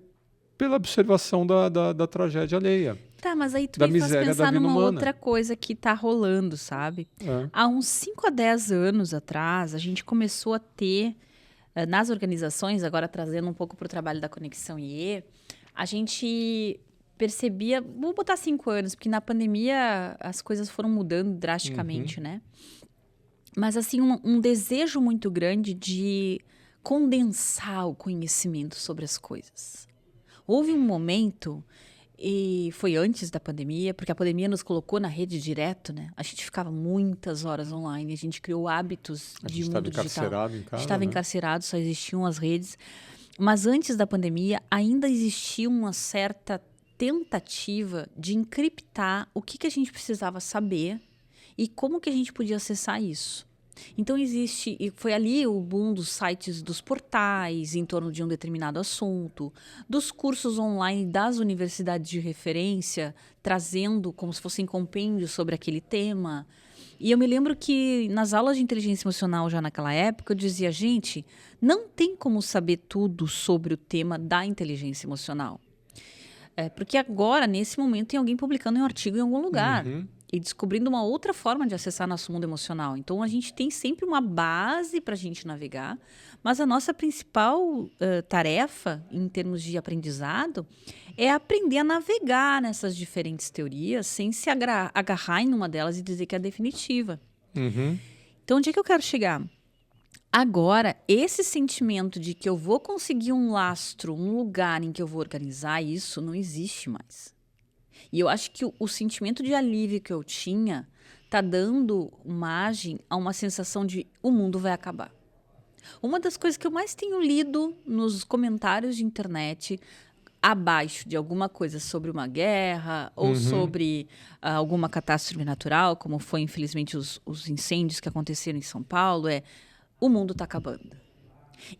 pela observação da tragédia alheia. Tá, mas aí tu me faz pensar numa outra coisa que tá rolando, sabe? Há uns 5 a 10 anos atrás, a gente começou a ter... nas organizações, agora trazendo um pouco para o trabalho da Conexão IE, a gente percebia, vou botar 5 anos, porque na pandemia as coisas foram mudando drasticamente, né? Mas assim, um desejo muito grande de condensar o conhecimento sobre as coisas. Houve um momento, e foi antes da pandemia, porque a pandemia nos colocou na rede direto, né? A gente ficava muitas horas online, a gente criou hábitos de mundo digital. A gente estava encarcerado, só existiam as redes. Mas antes da pandemia, ainda existia uma certa tentativa de encriptar o que a gente precisava saber e como que a gente podia acessar isso. Então existe, e foi ali o boom dos sites, dos portais em torno de um determinado assunto, dos cursos online das universidades de referência, trazendo como se fossem compêndios sobre aquele tema. E eu me lembro que nas aulas de inteligência emocional já naquela época, eu dizia, gente, não tem como saber tudo sobre o tema da inteligência emocional. Porque agora, nesse momento, tem alguém publicando um artigo em algum lugar. E descobrindo uma outra forma de acessar nosso mundo emocional. Então, a gente tem sempre uma base para a gente navegar, mas a nossa principal tarefa, em termos de aprendizado, é aprender a navegar nessas diferentes teorias sem se agarrar em uma delas e dizer que é definitiva. Então, onde é que eu quero chegar? Agora, esse sentimento de que eu vou conseguir um lastro, um lugar em que eu vou organizar isso, não existe mais. E eu acho que o sentimento de alívio que eu tinha está dando margem a uma sensação de o mundo vai acabar. Uma das coisas que eu mais tenho lido nos comentários de internet, abaixo de alguma coisa sobre uma guerra ou sobre alguma catástrofe natural, como foi, infelizmente, os incêndios que aconteceram em São Paulo, o mundo está acabando.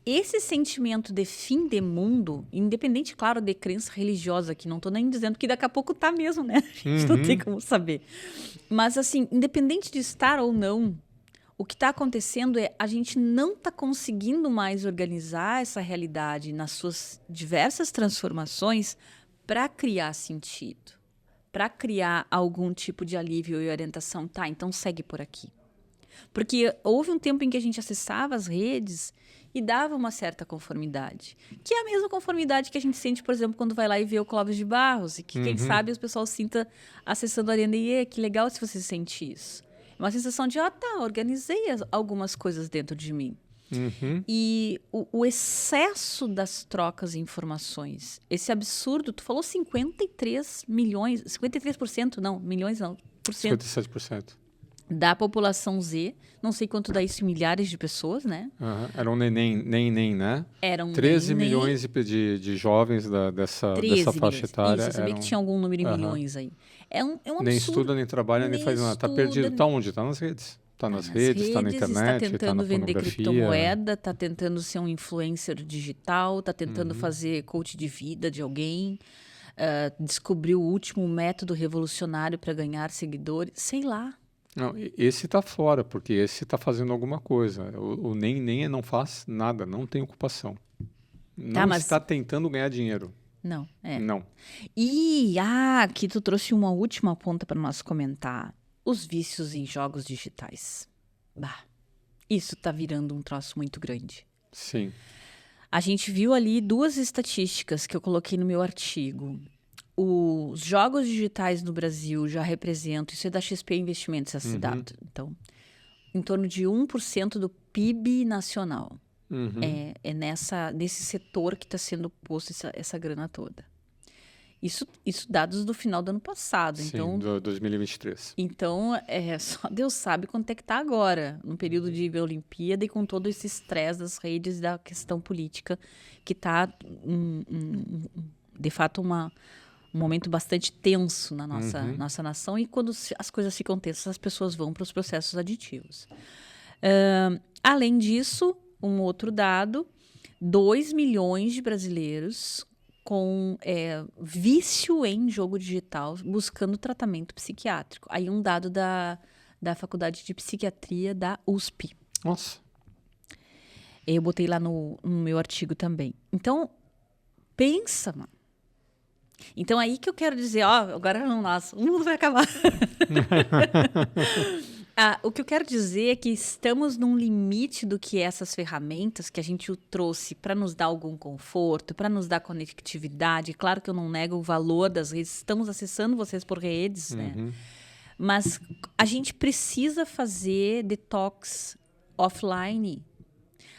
Esse sentimento de fim de mundo, independente, claro, de crença religiosa, que não estou nem dizendo que daqui a pouco está mesmo, né? A gente não tem como saber. Mas, assim, independente de estar ou não, o que está acontecendo é a gente não está conseguindo mais organizar essa realidade nas suas diversas transformações para criar sentido, para criar algum tipo de alívio e orientação. Tá, então segue por aqui. Porque houve um tempo em que a gente acessava as redes e dava uma certa conformidade. Que é a mesma conformidade que a gente sente, por exemplo, quando vai lá e vê o Clóvis de Barros. E que, quem sabe, o pessoal sinta acessando a Arena IE. Que legal se você sente isso. É uma sensação de, organizei algumas coisas dentro de mim. E o excesso das trocas de informações, esse absurdo, tu falou 53 milhões, 53%, não, milhões não, por cento. 57%. Da população Z, não sei quanto dá isso em milhares de pessoas, né? Era um nem, né? Eram 13 milhões de jovens dessa faixa etária. Isso, eu sabia que tinha algum número em milhões aí. É um absurdo. Nem estuda, nem trabalha, nem faz nada. Está perdido. Está onde? Está nas redes. Está nas redes, está na internet, está tentando vender criptomoeda, está tentando ser um influencer digital, está tentando fazer coach de vida de alguém, descobriu o último método revolucionário para ganhar seguidores, sei lá. Não, esse está fora, porque esse está fazendo alguma coisa. O nem não faz nada, não tem ocupação. Não está tentando ganhar dinheiro. Não, Não. E aqui tu trouxe uma última ponta para nós comentar. Os vícios em jogos digitais. Isso tá virando um troço muito grande. Sim. A gente viu ali 2 estatísticas que eu coloquei no meu artigo. Os jogos digitais no Brasil já representam, isso é da XP Investimentos, essa dado. Então, em torno de 1% do PIB nacional. É nesse setor que está sendo posto essa grana toda. Isso dados do final do ano passado. Sim, então, 2023. Então, só Deus sabe quanto é que está agora, no período de Olimpíada e com todo esse estresse das redes da questão política, que está, de fato, um momento bastante tenso na nossa nação. E quando as coisas ficam tensas, as pessoas vão para os processos aditivos. Além disso, um outro dado, 2 milhões de brasileiros com vício em jogo digital, buscando tratamento psiquiátrico. Aí um dado da Faculdade de Psiquiatria da USP. Nossa. Eu botei lá no meu artigo também. Então, pensa, mano. Então, aí que eu quero dizer, agora não, nossa, o mundo vai acabar. O que eu quero dizer é que estamos num limite do que essas ferramentas que a gente trouxe para nos dar algum conforto, para nos dar conectividade. Claro que eu não nego o valor das redes, estamos acessando vocês por redes, né? Mas a gente precisa fazer detox offline.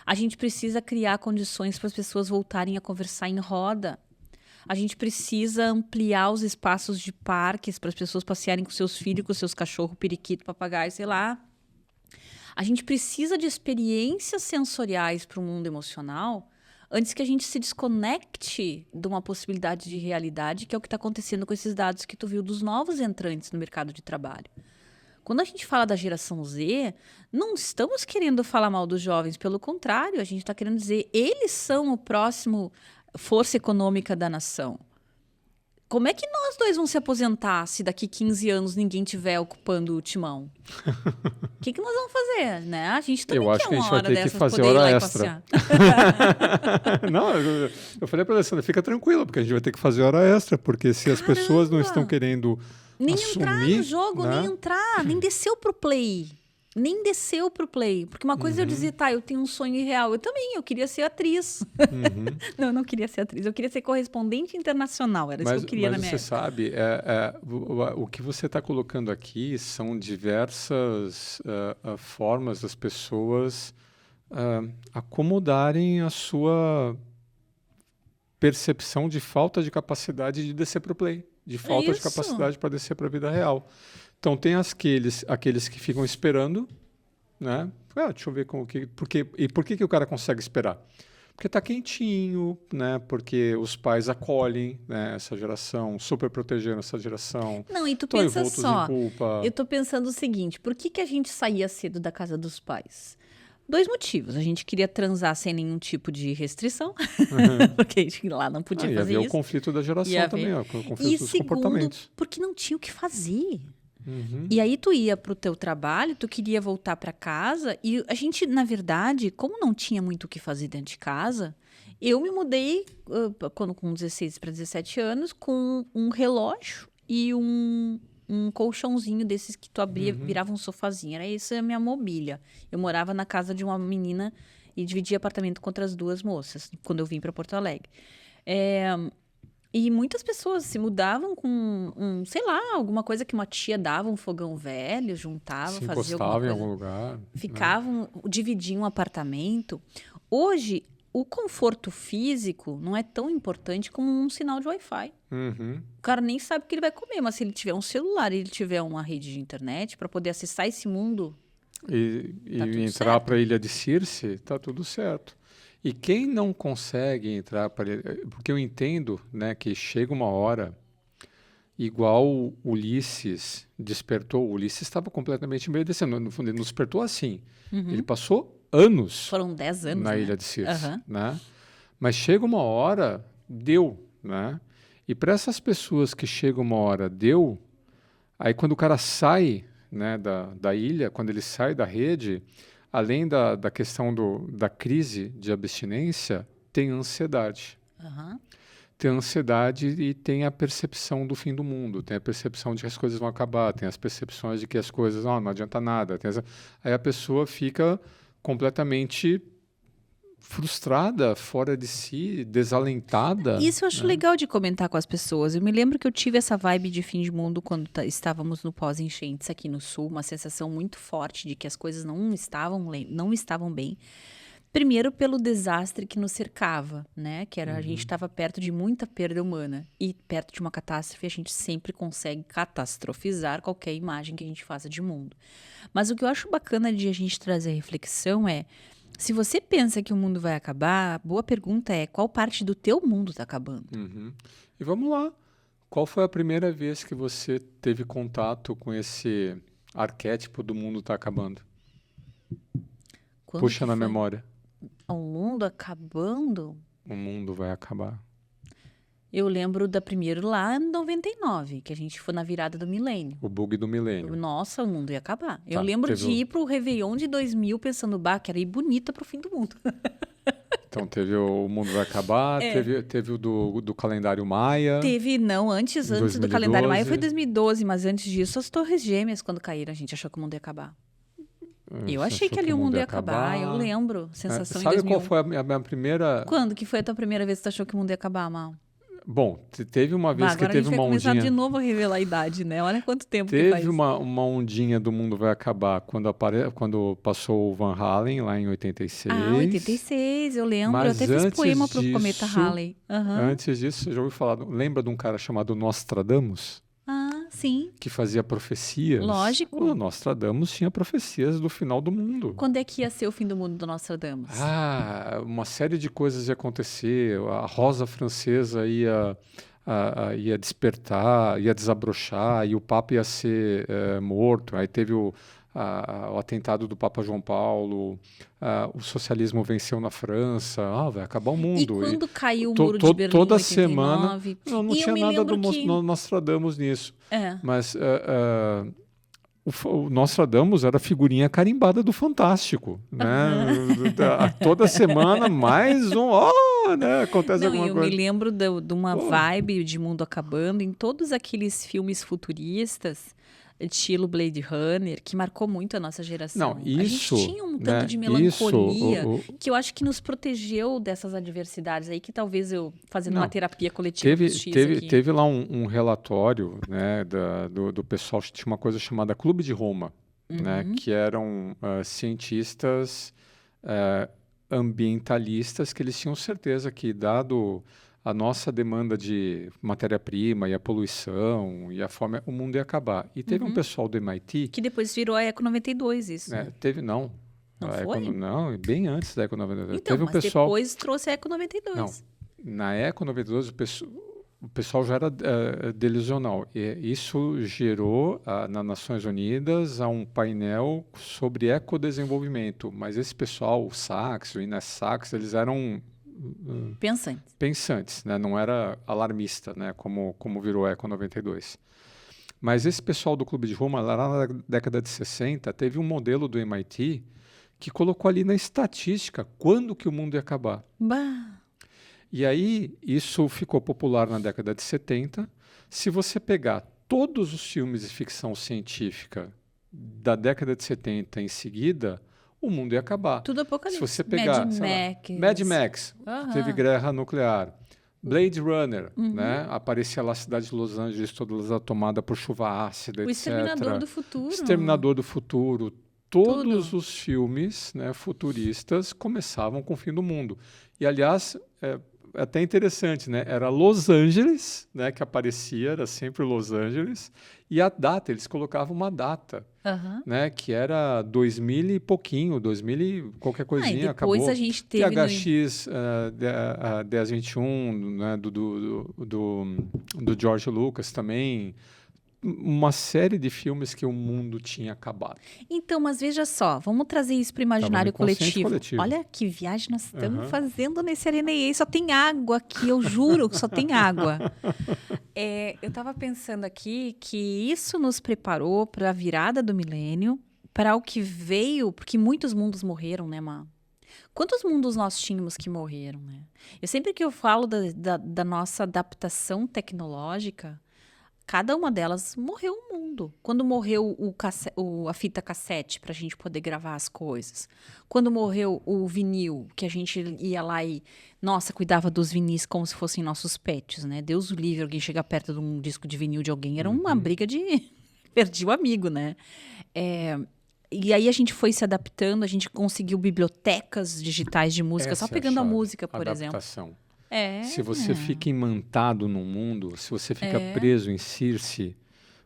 A gente precisa criar condições para as pessoas voltarem a conversar em roda. A gente precisa ampliar os espaços de parques para as pessoas passearem com seus filhos, com seus cachorros, periquito, papagaio, sei lá. A gente precisa de experiências sensoriais para o mundo emocional antes que a gente se desconecte de uma possibilidade de realidade, que é o que está acontecendo com esses dados que tu viu dos novos entrantes no mercado de trabalho. Quando a gente fala da geração Z, não estamos querendo falar mal dos jovens, pelo contrário, a gente está querendo dizer eles são o próximo força econômica da nação. Como é que nós dois vamos se aposentar se daqui 15 anos ninguém estiver ocupando o timão? O que nós vamos fazer, né? A gente também quer uma hora dessas poder ir lá e passear. Não, eu falei para a Alessandra, fica tranquila, porque a gente vai ter que fazer hora extra, porque se as pessoas não estão querendo nem assumir, entrar no jogo, né? nem desceu pro play. Porque uma coisa é eu dizer, eu tenho um sonho irreal. Eu queria ser atriz. Não, eu não queria ser atriz. Eu queria ser correspondente internacional. Era isso que eu queria na minha época. Mas você sabe, o que você está colocando aqui são diversas formas das pessoas acomodarem a sua percepção de falta de capacidade de descer para o play. De falta de capacidade para descer para a vida real. Então, tem aqueles que ficam esperando, né? Deixa eu ver por que o cara consegue esperar? Porque está quentinho, né? Porque os pais acolhem, né, essa geração, super protegendo essa geração. Não, e tu pensa só, eu tô pensando o seguinte, por que a gente saía cedo da casa dos pais? 2 motivos. A gente queria transar sem nenhum tipo de restrição, porque a gente lá não podia fazer isso. E havia o conflito da geração também, o conflito dos comportamentos. Porque não tinha o que fazer. E aí tu ia pro teu trabalho, tu queria voltar para casa e a gente, na verdade, como não tinha muito o que fazer dentro de casa, eu me mudei com 16 para 17 anos com um relógio e um colchãozinho desses que tu abria, virava um sofazinho. Era isso a minha mobília. Eu morava na casa de uma menina e dividia apartamento com outras 2 moças quando eu vim para Porto Alegre. E muitas pessoas se mudavam com, sei lá, alguma coisa que uma tia dava, um fogão velho, juntava, fazia alguma coisa. Em algum lugar. Ficavam, dividiam um apartamento. Hoje, o conforto físico não é tão importante como um sinal de Wi-Fi. O cara nem sabe o que ele vai comer, mas se ele tiver um celular e ele tiver uma rede de internet para poder acessar esse mundo... E entrar para a Ilha de Circe, tá tudo certo. E quem não consegue entrar para... Porque eu entendo, né, que chega uma hora, igual Ulisses despertou. O Ulisses estava completamente embebedecendo. No fundo, ele não despertou assim. Ele passou anos. Foram 10 anos, na Ilha de Circe. Né? Mas chega uma hora, deu. Né? E para essas pessoas que chega uma hora, deu, aí quando o cara sai né, da ilha, quando ele sai da rede, além da questão da crise de abstinência, tem ansiedade. Uhum. Tem ansiedade e tem a percepção do fim do mundo, tem a percepção de que as coisas vão acabar, tem as percepções de que as coisas não adianta nada. Aí a pessoa fica completamente frustrada, fora de si, desalentada. Isso eu acho legal de comentar com as pessoas. Eu me lembro que eu tive essa vibe de fim de mundo quando estávamos no pós-enchentes aqui no Sul, uma sensação muito forte de que as coisas não estavam bem. Primeiro pelo desastre que nos cercava, né? Que era a gente estava perto de muita perda humana. E perto de uma catástrofe a gente sempre consegue catastrofizar qualquer imagem que a gente faça de mundo. Mas o que eu acho bacana de a gente trazer reflexão é, se você pensa que o mundo vai acabar, a boa pergunta é, qual parte do teu mundo está acabando? E vamos lá. Qual foi a primeira vez que você teve contato com esse arquétipo do mundo está acabando? Puxa na memória. O mundo acabando? O mundo vai acabar. Eu lembro da primeira lá em 99, que a gente foi na virada do milênio. O bug do milênio. Nossa, o mundo ia acabar. Eu lembro de ir pro Réveillon de 2000 pensando, que era ir bonita pro fim do mundo. Então teve o mundo vai acabar, teve o do calendário Maia. Antes do calendário Maia foi 2012, mas antes disso as Torres Gêmeas, quando caíram, a gente achou que o mundo ia acabar. Eu achei que ali o mundo ia acabar, eu lembro. Sensação em 2001. Sabe qual foi a minha primeira... Quando que foi a tua primeira vez que tu achou que o mundo ia acabar, Mal? Bom, teve uma vez que teve uma ondinha... Agora a gente vai começar de novo a revelar a idade, né? Olha quanto tempo que faz. Teve uma ondinha do mundo vai acabar quando passou o Van Halen, lá em 86. 86, eu lembro. Mas eu até fiz poema pro Cometa Halley. Antes disso, eu já ouvi falar... Lembra de um cara chamado Nostradamus? Sim. Que fazia profecias. Lógico. O Nostradamus tinha profecias do final do mundo. Quando é que ia ser o fim do mundo do Nostradamus? Uma série de coisas ia acontecer. A rosa francesa ia despertar, ia desabrochar, e o Papa ia ser morto. Aí teve o atentado do Papa João Paulo, o socialismo venceu na França, vai acabar o mundo. E quando caiu o muro de Berlim toda 89, semana, não tinha nada do Nostradamus nisso. Mas o Nostradamus era a figurinha carimbada do Fantástico, né? Toda semana mais né? Acontece alguma coisa. Eu me lembro de uma vibe de mundo acabando em todos aqueles filmes futuristas, estilo Blade Runner, que marcou muito a nossa geração. A gente tinha um tanto de melancolia que eu acho que nos protegeu dessas adversidades aí, que talvez eu, fazendo uma terapia coletiva teve lá um relatório, né, do pessoal, tinha uma coisa chamada Clube de Roma, né, que eram cientistas ambientalistas que eles tinham certeza que, dado a nossa demanda de matéria-prima e a poluição e a fome, o mundo ia acabar. E teve um pessoal do MIT... Que depois virou a Eco 92, isso. Não. Não foi? Não, bem antes da Eco 92. Então, teve mas depois trouxe a Eco 92. Não, na Eco 92 o pessoal já era delusional. E isso gerou, nas Nações Unidas, um painel sobre ecodesenvolvimento. Mas esse pessoal, o Sachs, o Inés Sachs, eles eram... pensantes, né? Não era alarmista, né? Como virou a Eco 92. Mas esse pessoal do Clube de Roma, lá na década de 60, teve um modelo do MIT que colocou ali na estatística quando que o mundo ia acabar. E aí, isso ficou popular na década de 70. Se você pegar todos os filmes de ficção científica da década de 70 em seguida... o mundo ia acabar. Tudo apocalipse. Se você pegar Mad Max, teve guerra nuclear. Blade Runner, né? Aparecia lá a cidade de Los Angeles, toda tomada por chuva ácida, etc. O Exterminador do Futuro. Exterminador do Futuro. Todos os filmes, né, futuristas começavam com o fim do mundo. E, aliás, é até interessante, né? Era Los Angeles, né, que aparecia, era sempre Los Angeles. E a data, eles colocavam uma data. Né, que era 2000 e pouquinho, 2000 e qualquer coisinha, depois acabou. A gente teve THX 1021, né, do George Lucas também, uma série de filmes que o mundo tinha acabado. Então, mas veja só, vamos trazer isso para o imaginário coletivo. Olha que viagem nós estamos fazendo nesse Areneia. Só tem água aqui, eu juro que só tem água. Eu estava pensando aqui que isso nos preparou para a virada do milênio, para o que veio, porque muitos mundos morreram, né, Má? Quantos mundos nós tínhamos que morreram, né? Sempre que eu falo da nossa adaptação tecnológica, cada uma delas morreu um mundo. Quando morreu a fita cassete para a gente poder gravar as coisas. Quando morreu o vinil, que a gente ia lá e, nossa, cuidava dos vinis como se fossem nossos pets, né? Deus o livre, alguém chegar perto de um disco de vinil de alguém, era uma briga de... Perdi o amigo, né? E aí a gente foi se adaptando, a gente conseguiu bibliotecas digitais de música, só pegando a música, por exemplo. Se você fica imantado num mundo, se você fica preso em Circe,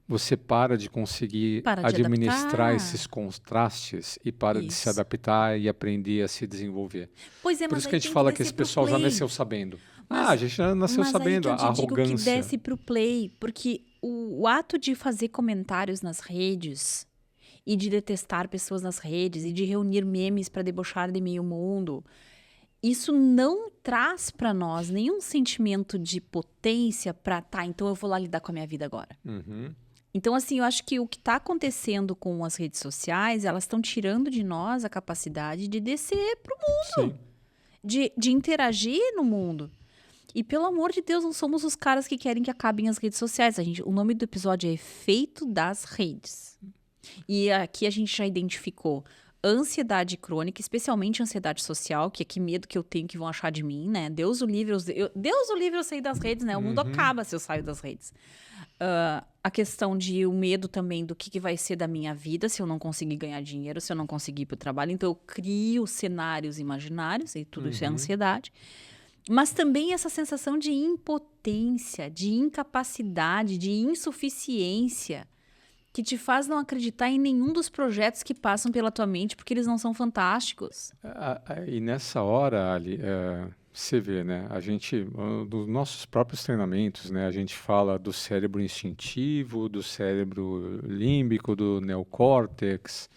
você para de conseguir administrar esses contrastes e para de se adaptar e aprender a se desenvolver. Pois é, por isso que a gente fala que esse pessoal já nasceu sabendo. A gente já nasceu sabendo, a arrogância. Mas digo que desce para o play, porque o ato de fazer comentários nas redes e de detestar pessoas nas redes e de reunir memes para debochar de meio mundo... Isso não traz para nós nenhum sentimento de potência para, então eu vou lá lidar com a minha vida agora. Então, assim, eu acho que o que está acontecendo com as redes sociais, elas estão tirando de nós a capacidade de descer para o mundo, de interagir no mundo. E, pelo amor de Deus, não somos os caras que querem que acabem as redes sociais. O nome do episódio é Efeito das Redes. E aqui a gente já identificou ansiedade crônica, especialmente ansiedade social, que é que medo que eu tenho que vão achar de mim, né? Deus o livre eu sair das redes, né? O mundo acaba se eu saio das redes. A questão de o medo também do que vai ser da minha vida se eu não conseguir ganhar dinheiro, se eu não conseguir ir para o trabalho. Então, eu crio cenários imaginários e tudo isso é ansiedade. Mas também essa sensação de impotência, de incapacidade, de insuficiência, que te faz não acreditar em nenhum dos projetos que passam pela tua mente, porque eles não são fantásticos. E nessa hora, Ali, você vê, né? A gente, dos nossos próprios treinamentos, né? A gente fala do cérebro instintivo, do cérebro límbico, do neocórtex,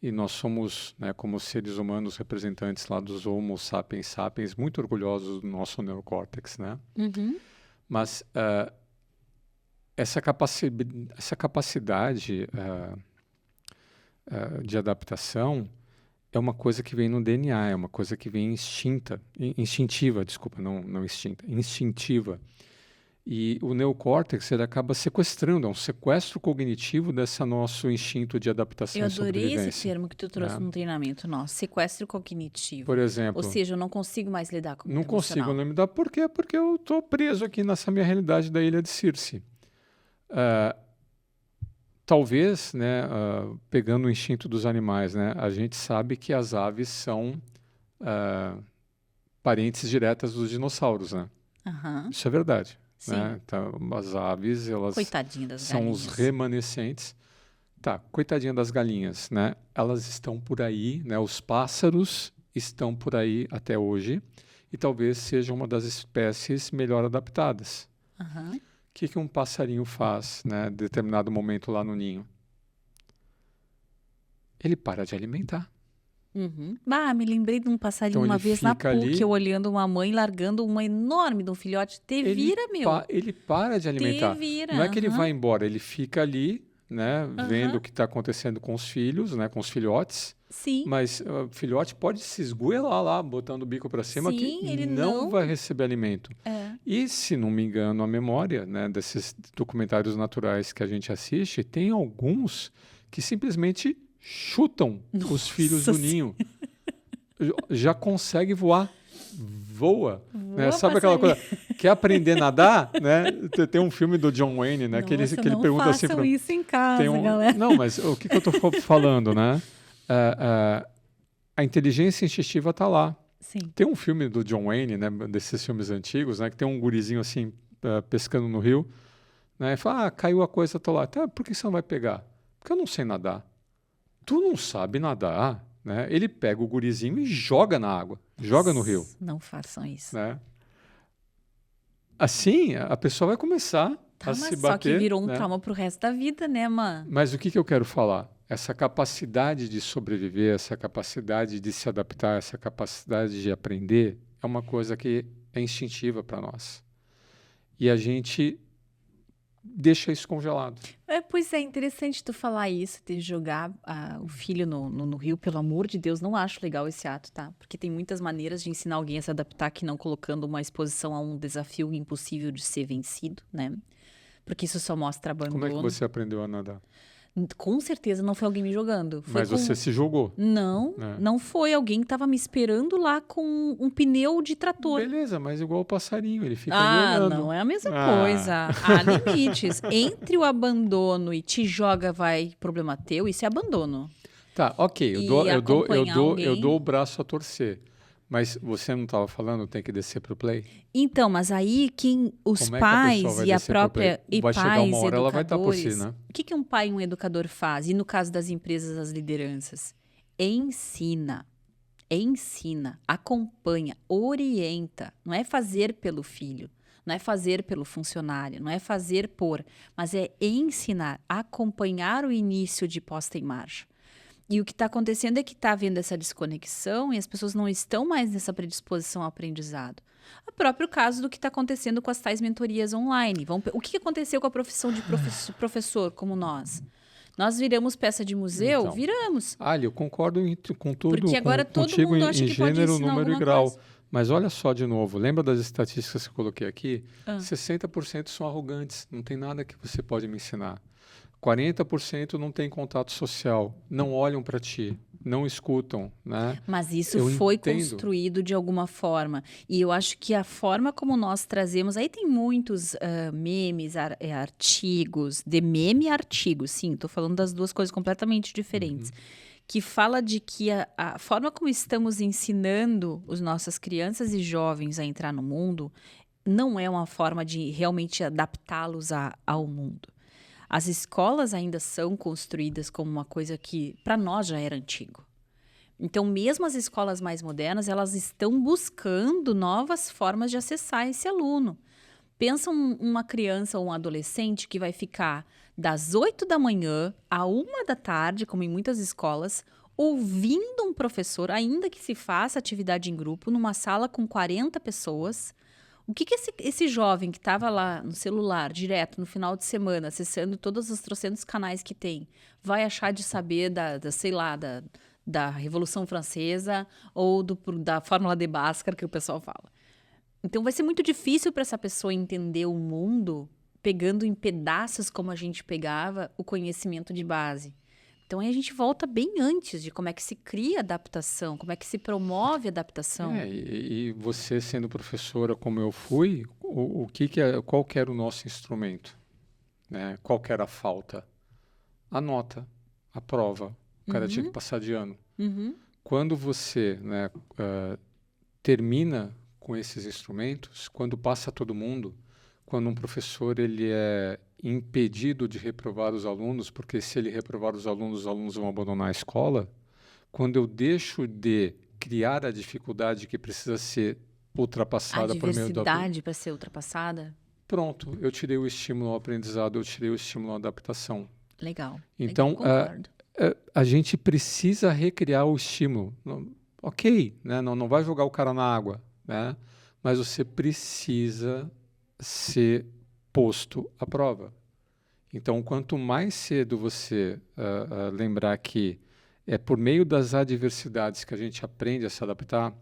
e nós somos, né, como seres humanos, representantes lá dos Homo sapiens sapiens, muito orgulhosos do nosso neocórtex, né? Mas... Essa capacidade de adaptação é uma coisa que vem no DNA, é uma coisa que vem instintiva, desculpa, não extinta, instintiva. E o neocórtex ele acaba sequestrando, é um sequestro cognitivo desse nosso instinto de adaptação e sobrevivência. Eu adorei esse termo que tu trouxe no treinamento nosso, sequestro cognitivo. Por exemplo... Ou seja, eu não consigo mais lidar com o Não consigo lidar, por quê? Porque eu estou preso aqui nessa minha realidade da ilha de Circe. Talvez, né, pegando o instinto dos animais, né, a gente sabe que as aves são parentes diretas dos dinossauros, né? Isso é verdade. Né? Então, as aves, elas são galinhas. Os remanescentes. Coitadinha das galinhas, né? Elas estão por aí, né? Os pássaros estão por aí até hoje e talvez seja uma das espécies melhor adaptadas. O que um passarinho faz, né, em determinado momento lá no ninho? Ele para de alimentar. Me lembrei de um passarinho uma vez na PUC, eu olhando uma mãe largando uma enorme de um filhote. Ele para de alimentar. Não é que ele vai embora, ele fica ali, né, vendo o que está acontecendo com os filhos, né, com os filhotes. Sim. Mas o filhote pode se esgoelar lá, botando o bico para cima, que ele não vai receber alimento. E, se não me engano, a memória, né, desses documentários naturais que a gente assiste, tem alguns que simplesmente chutam os filhos do ninho. Já consegue voar. Voa, né? Sabe aquela coisa? Quer aprender a nadar? Né? Tem um filme do John Wayne, né? Que ele pergunta assim... Não isso em casa, galera. Não, mas o que eu estou falando, né? A inteligência instintiva está lá. Sim. Tem um filme do John Wayne, né, desses filmes antigos, né, que tem um gurizinho assim, pescando no rio, né, e fala, caiu a coisa, tô lá. Por que você não vai pegar? Porque eu não sei nadar. Tu não sabe nadar, né? Ele pega o gurizinho e joga na água, joga no rio. Não façam isso. Né? Assim, a pessoa vai começar, Tá, se mas bater, só que virou um né? trauma pro resto da vida, né, mano? Mas o que eu quero falar? Essa capacidade de sobreviver, essa capacidade de se adaptar, essa capacidade de aprender é uma coisa que é instintiva para nós. E a gente deixa isso congelado. Pois é, interessante tu falar isso, de jogar o filho no rio, pelo amor de Deus, não acho legal esse ato, tá? Porque tem muitas maneiras de ensinar alguém a se adaptar que não colocando uma exposição a um desafio impossível de ser vencido, né? Porque isso só mostra abandono. Como é que você aprendeu a nadar? Com certeza não foi alguém me jogando. Foi Mas você se jogou. Não, não foi. Alguém que estava me esperando lá com um pneu de trator. Beleza, mas igual o passarinho, ele fica ali olhando. Não é a mesma coisa. Há limites. Entre o abandono e te joga, vai, problema teu, isso é abandono. Tá, ok, eu dou o braço a torcer. Mas você não estava falando, tem que descer pro play? Então, mas aí os pais e a própria vai chegar uma hora, ela vai estar por si, né? O que um pai e um educador faz? E no caso das empresas, as lideranças? Ensina, acompanha, orienta. Não é fazer pelo filho, não é fazer pelo funcionário, não é fazer por, mas é ensinar, acompanhar o início de posta em marcha. E o que está acontecendo é que está havendo essa desconexão e as pessoas não estão mais nessa predisposição ao aprendizado. O próprio caso do que está acontecendo com as tais mentorias online. O que aconteceu com a profissão de professor como nós? Nós viramos peça de museu? Então, viramos. Eu concordo com tudo, porque agora contigo mundo acha em que pode gênero, ensinar número e alguma grau. coisa. Mas olha só de novo, lembra das estatísticas que eu coloquei aqui? 60% são arrogantes, não tem nada que você pode me ensinar. 40% não tem contato social, não olham para ti, não escutam, né? Mas isso foi construído de alguma forma. E eu acho que a forma como nós trazemos... Aí tem muitos memes, artigos, de meme e artigos, sim, estou falando das duas coisas completamente diferentes. Que fala de que a forma como estamos ensinando as nossas crianças e jovens a entrar no mundo não é uma forma de realmente adaptá-los ao mundo. As escolas ainda são construídas como uma coisa que, para nós, já era antigo. Então, mesmo as escolas mais modernas, elas estão buscando novas formas de acessar esse aluno. Pensa uma criança ou um adolescente que vai ficar das 8 da manhã à 1 da tarde, como em muitas escolas, ouvindo um professor, ainda que se faça atividade em grupo, numa sala com 40 pessoas. O que esse jovem que estava lá no celular, direto, no final de semana, acessando todos os trocentos canais que tem, vai achar de saber da Revolução Francesa ou da Fórmula de Bhaskara, que o pessoal fala? Então vai ser muito difícil para essa pessoa entender o mundo pegando em pedaços como a gente pegava o conhecimento de base. Então aí a gente volta bem antes de como é que se cria adaptação, como é que se promove a adaptação. E você sendo professora como eu fui, qual que era o nosso instrumento? Né? Qual que era a falta? A nota, a prova. O cara tinha que passar de ano. Quando você termina com esses instrumentos, quando passa todo mundo, quando um professor ele é impedido de reprovar os alunos, porque se ele reprovar os alunos vão abandonar a escola, quando eu deixo de criar a dificuldade que precisa ser ultrapassada por meio da... A diversidade para ser ultrapassada? Pronto, eu tirei o estímulo ao aprendizado, eu tirei o estímulo à adaptação. Legal. Então, a gente precisa recriar o estímulo. Ok, né? Não vai jogar o cara na água, né? Mas você precisa ser posto à prova. Então, quanto mais cedo você lembrar que é por meio das adversidades que a gente aprende a se adaptar.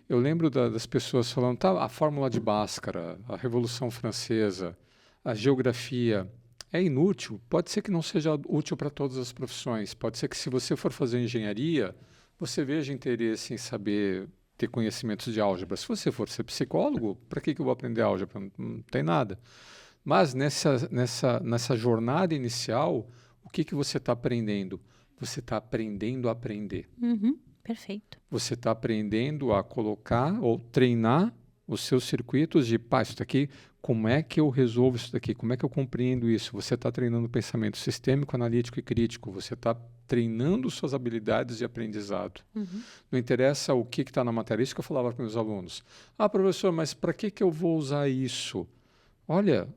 Eu lembro das pessoas falando, a Fórmula de Bhaskara, a Revolução Francesa, a geografia é inútil. Pode ser que não seja útil para todas as profissões. Pode ser que se você for fazer engenharia, você veja interesse em saber ter conhecimentos de álgebra. Se você for ser psicólogo, para que eu vou aprender álgebra? Não tem nada. Mas nessa jornada inicial, o que você está aprendendo? Você está aprendendo a aprender. Perfeito. Você está aprendendo a colocar ou treinar os seus circuitos de, isso daqui, como é que eu resolvo isso daqui? Como é que eu compreendo isso? Você está treinando o pensamento sistêmico, analítico e crítico. Você está treinando suas habilidades de aprendizado. Não interessa o que está na matéria. Isso que eu falava para meus alunos. Professor, mas para que eu vou usar isso? Olha,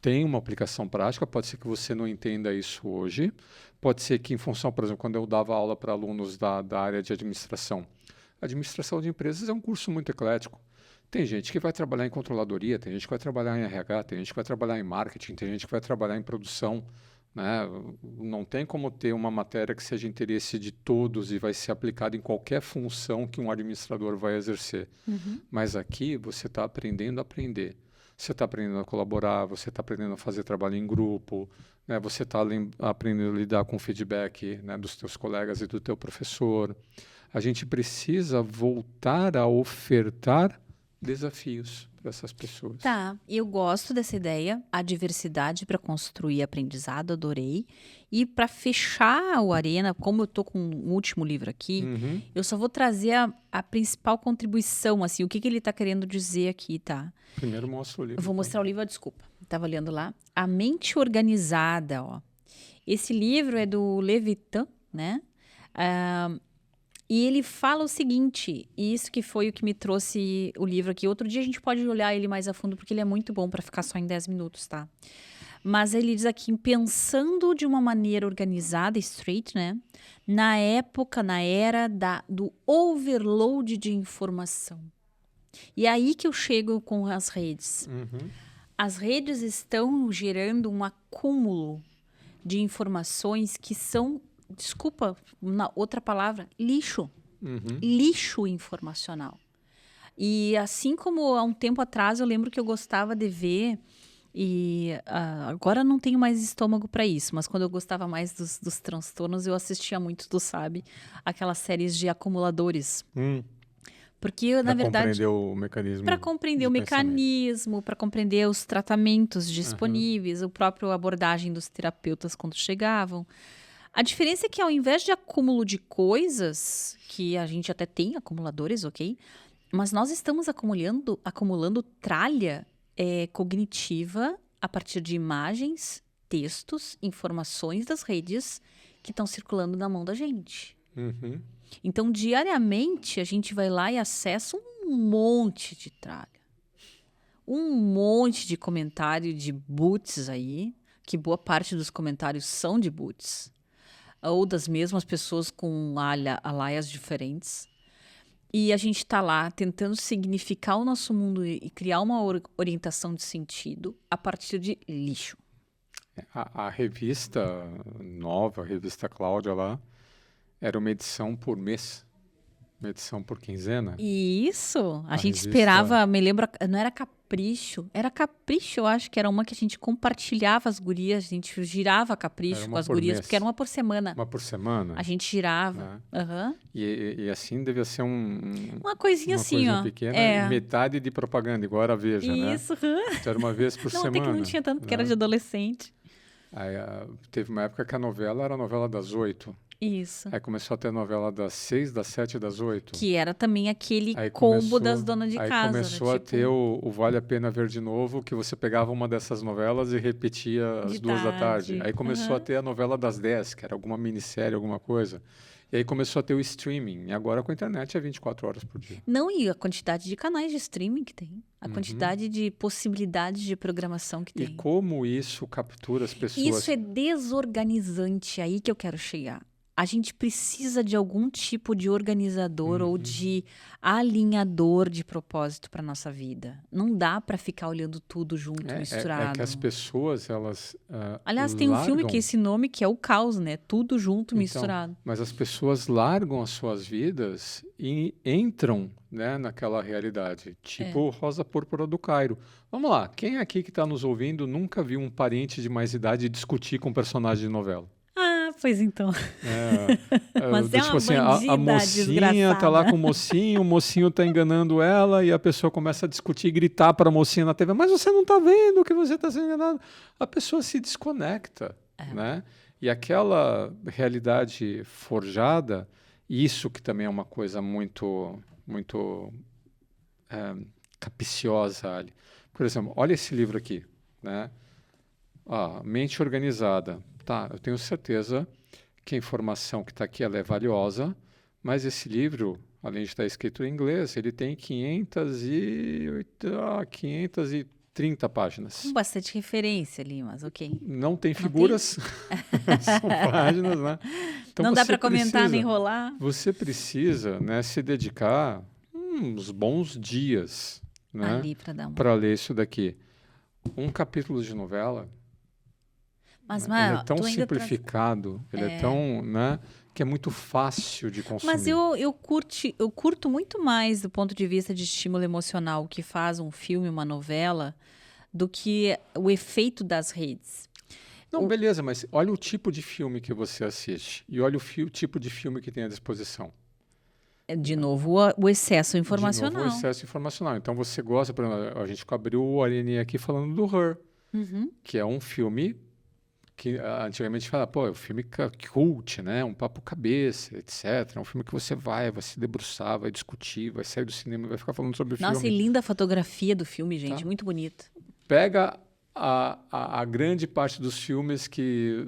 tem uma aplicação prática, pode ser que você não entenda isso hoje, pode ser que em função, por exemplo, quando eu dava aula para alunos da área de administração de empresas é um curso muito eclético. Tem gente que vai trabalhar em controladoria, tem gente que vai trabalhar em RH, tem gente que vai trabalhar em marketing, tem gente que vai trabalhar em produção, né? Não tem como ter uma matéria que seja interesse de todos e vai ser aplicada em qualquer função que um administrador vai exercer. Mas aqui você está aprendendo a aprender. Você está aprendendo a colaborar, você está aprendendo a fazer trabalho em grupo, né? Você está aprendendo a lidar com feedback, né, dos teus colegas e do teu professor. A gente precisa voltar a ofertar desafios para essas pessoas. Tá, eu gosto dessa ideia, a diversidade para construir aprendizado, adorei. E para fechar o Arena, como eu tô com o último livro aqui, eu só vou trazer a principal contribuição, assim, o que ele tá querendo dizer aqui, tá? Primeiro mostra o livro. Eu vou mostrar o livro, desculpa, estava lendo lá. A Mente Organizada, ó. Esse livro é do Levitan, né? E ele fala o seguinte, e isso que foi o que me trouxe o livro aqui. Outro dia a gente pode olhar ele mais a fundo, porque ele é muito bom para ficar só em 10 minutos, tá? Mas ele diz aqui, pensando de uma maneira organizada, straight, né? Na era do overload de informação. E é aí que eu chego com as redes. As redes estão gerando um acúmulo de informações que são... Desculpa, na outra palavra, lixo. Lixo informacional. E assim como há um tempo atrás eu lembro que eu gostava de ver, e agora não tenho mais estômago para isso, mas quando eu gostava mais dos transtornos, eu assistia muito, tu sabe, aquelas séries de acumuladores. Porque, na verdade... Para compreender o mecanismo. Para compreender os tratamentos disponíveis, o próprio abordagem dos terapeutas quando chegavam. A diferença é que ao invés de acúmulo de coisas, que a gente até tem acumuladores, ok? Mas nós estamos acumulando tralha cognitiva a partir de imagens, textos, informações das redes que estão circulando na mão da gente. Então, diariamente, a gente vai lá e acessa um monte de tralha. Um monte de comentário de boots aí, que boa parte dos comentários são de boots. Ou das mesmas pessoas com alaias diferentes. E a gente está lá tentando significar o nosso mundo e criar uma orientação de sentido a partir de lixo. A revista nova, a revista Cláudia lá, era uma edição por mês, uma edição por quinzena. Isso, a gente esperava, me lembro, não era Capricho, era Capricho, eu acho que era uma que a gente compartilhava as gurias, a gente girava Capricho com as gurias, porque era uma por semana. Uma por semana? A gente girava. E assim devia ser uma coisinha assim, ó. Pequena, metade de propaganda, igual era a Veja, né? Isso. Então era uma vez por semana. Até que não tinha tanto, porque era de adolescente. Aí, teve uma época que a novela era a novela das 8. Isso. Aí começou a ter a novela das 6, das 7 e das 8. Que era também aquele combo das donas de casa. Aí começou a ter o Vale a Pena Ver de Novo, que você pegava uma dessas novelas e repetia às 2 da tarde. Aí começou a ter a novela das 10, que era alguma minissérie, alguma coisa. E aí começou a ter o streaming. E agora com a internet é 24 horas por dia. Não, e a quantidade de canais de streaming que tem. A quantidade de possibilidades de programação que tem. E como isso captura as pessoas. Isso é desorganizante, aí que eu quero chegar. A gente precisa de algum tipo de organizador ou de alinhador de propósito para nossa vida. Não dá para ficar olhando tudo junto, misturado. É que as pessoas, elas aliás, tem um filme que esse nome que é O Caos, né? Tudo junto, misturado. Mas as pessoas largam as suas vidas e entram, né, naquela realidade. Tipo Rosa Púrpura do Cairo. Vamos lá, quem aqui que está nos ouvindo nunca viu um parente de mais idade discutir com um personagem de novela? Pois então. Mas tipo uma assim, a mocinha tá lá com o mocinho tá enganando ela e a pessoa começa a discutir e gritar para a mocinha na TV, mas você não tá vendo que você está sendo enganado. A pessoa se desconecta, né? E aquela realidade forjada, isso que também é uma coisa muito, muito capiciosa ali. Por exemplo, olha esse livro aqui, né? Mente Organizada. Tá, eu tenho certeza que a informação que está aqui ela é valiosa, mas esse livro, além de estar escrito em inglês, ele tem 500 e 30 páginas. Com bastante referência ali, mas ok. Não tem figuras, são páginas, né? Então, não dá para comentar nem rolar. Você precisa, né, se dedicar uns bons dias, né, ali para ler isso daqui. Um capítulo de novela, mas, né, ele é tão simplificado, ele é tão, né, que é muito fácil de consumir. Mas eu curto muito mais do ponto de vista de estímulo emocional que faz um filme, uma novela, do que o efeito das redes. Não, beleza, mas olha o tipo de filme que você assiste e olha o tipo de filme que tem à disposição. De novo, o excesso informacional. De novo, o excesso informacional. Então, você gosta, por exemplo, a gente abriu o Aline aqui falando do Her, que é um filme que antigamente falava, pô, é um filme cult, né? Um papo cabeça, etc. É um filme que você vai se debruçar, vai discutir, vai sair do cinema e vai ficar falando sobre o filme. Nossa, e linda a fotografia do filme, gente. Tá? Muito bonita. Pega a grande parte dos filmes que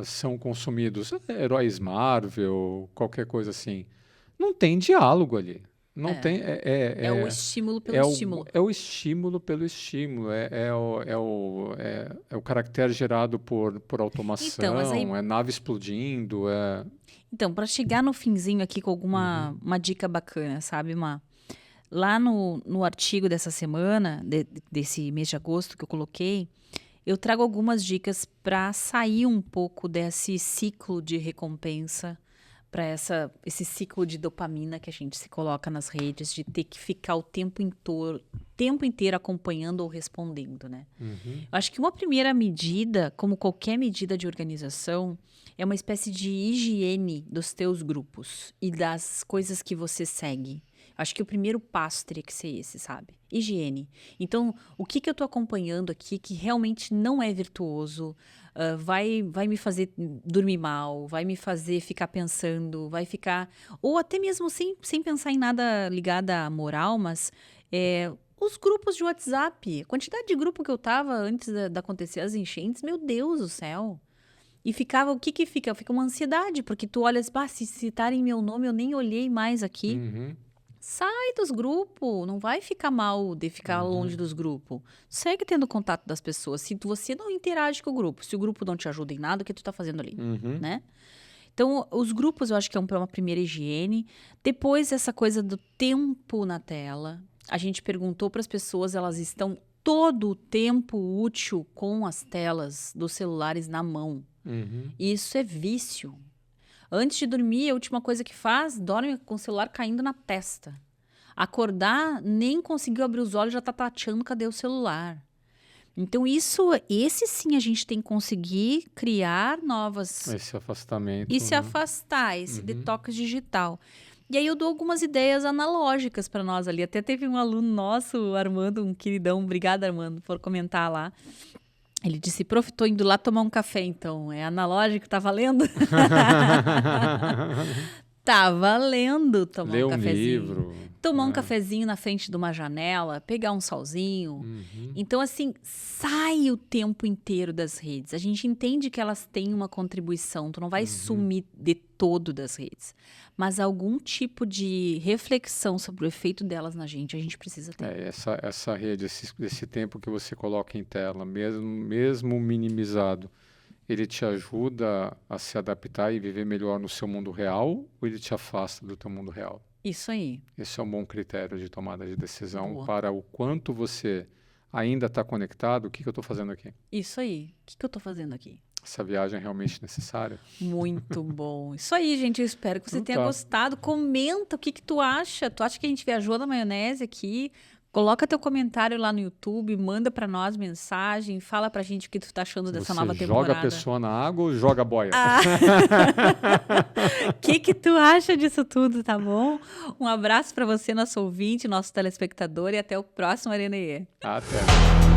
são consumidos, heróis Marvel, qualquer coisa assim. Não tem diálogo ali. Não tem. É o estímulo pelo estímulo. É o estímulo pelo estímulo. É o caractere gerado por automação. Então, mas aí... É nave explodindo. Então, para chegar no finzinho aqui com alguma uma dica bacana, sabe, Má? Lá no artigo dessa semana, desse mês de agosto que eu coloquei, eu trago algumas dicas para sair um pouco desse ciclo de recompensa, para esse ciclo de dopamina que a gente se coloca nas redes, de ter que ficar o tempo inteiro acompanhando ou respondendo, né? Eu acho que uma primeira medida, como qualquer medida de organização, é uma espécie de higiene dos teus grupos e das coisas que você segue. Acho que o primeiro passo teria que ser esse, sabe? Higiene. Então, o que eu estou acompanhando aqui que realmente não é virtuoso, vai me fazer dormir mal, vai me fazer ficar pensando, vai ficar... Ou até mesmo sem pensar em nada ligado à moral, mas os grupos de WhatsApp, a quantidade de grupo que eu tava antes de acontecer as enchentes, meu Deus do céu. E ficava, o que fica? Fica uma ansiedade, porque tu olha, se citarem meu nome, eu nem olhei mais aqui. Sai dos grupos, não vai ficar mal de ficar longe dos grupos. Segue tendo contato das pessoas. Se você não interage com o grupo, se o grupo não te ajuda em nada, o que tu tá fazendo ali, né? Então, os grupos eu acho que é uma primeira higiene. Depois, essa coisa do tempo na tela. A gente perguntou para as pessoas, elas estão todo o tempo útil com as telas dos celulares na mão. Isso é vício. Antes de dormir, a última coisa que faz, dorme com o celular caindo na testa. Acordar, nem conseguiu abrir os olhos, já tá tateando, cadê o celular? Então, esse sim a gente tem que conseguir criar novas... Esse afastamento. E se afastar, esse detox digital. E aí eu dou algumas ideias analógicas para nós ali. Até teve um aluno nosso, o Armando, um queridão, obrigado Armando, por comentar lá. Ele disse, prof, tô indo lá tomar um café, então. É analógico, tá valendo? Tá valendo tomar Ler um cafezinho. Livro. Tomar um cafezinho na frente de uma janela, pegar um solzinho. Então, assim, sai o tempo inteiro das redes. A gente entende que elas têm uma contribuição. Tu não vai sumir de todo das redes. Mas algum tipo de reflexão sobre o efeito delas na gente, a gente precisa ter. Essa rede, esse tempo que você coloca em tela, mesmo minimizado, ele te ajuda a se adaptar e viver melhor no seu mundo real ou ele te afasta do teu mundo real? Isso aí. Esse é um bom critério de tomada de decisão. Boa. Para o quanto você ainda está conectado. O que eu estou fazendo aqui? Isso aí. O que eu estou fazendo aqui? Essa viagem é realmente necessária? Muito bom. Isso aí, gente. Eu espero que você tenha gostado. Comenta o que tu acha. Tu acha que a gente viajou na maionese aqui? Coloca teu comentário lá no YouTube, manda pra nós mensagem, fala pra gente o que tu tá achando dessa nova temporada. Joga a pessoa na água ou joga a boia? O que tu acha disso tudo, tá bom? Um abraço pra você, nosso ouvinte, nosso telespectador, e até o próximo Arenê. Até.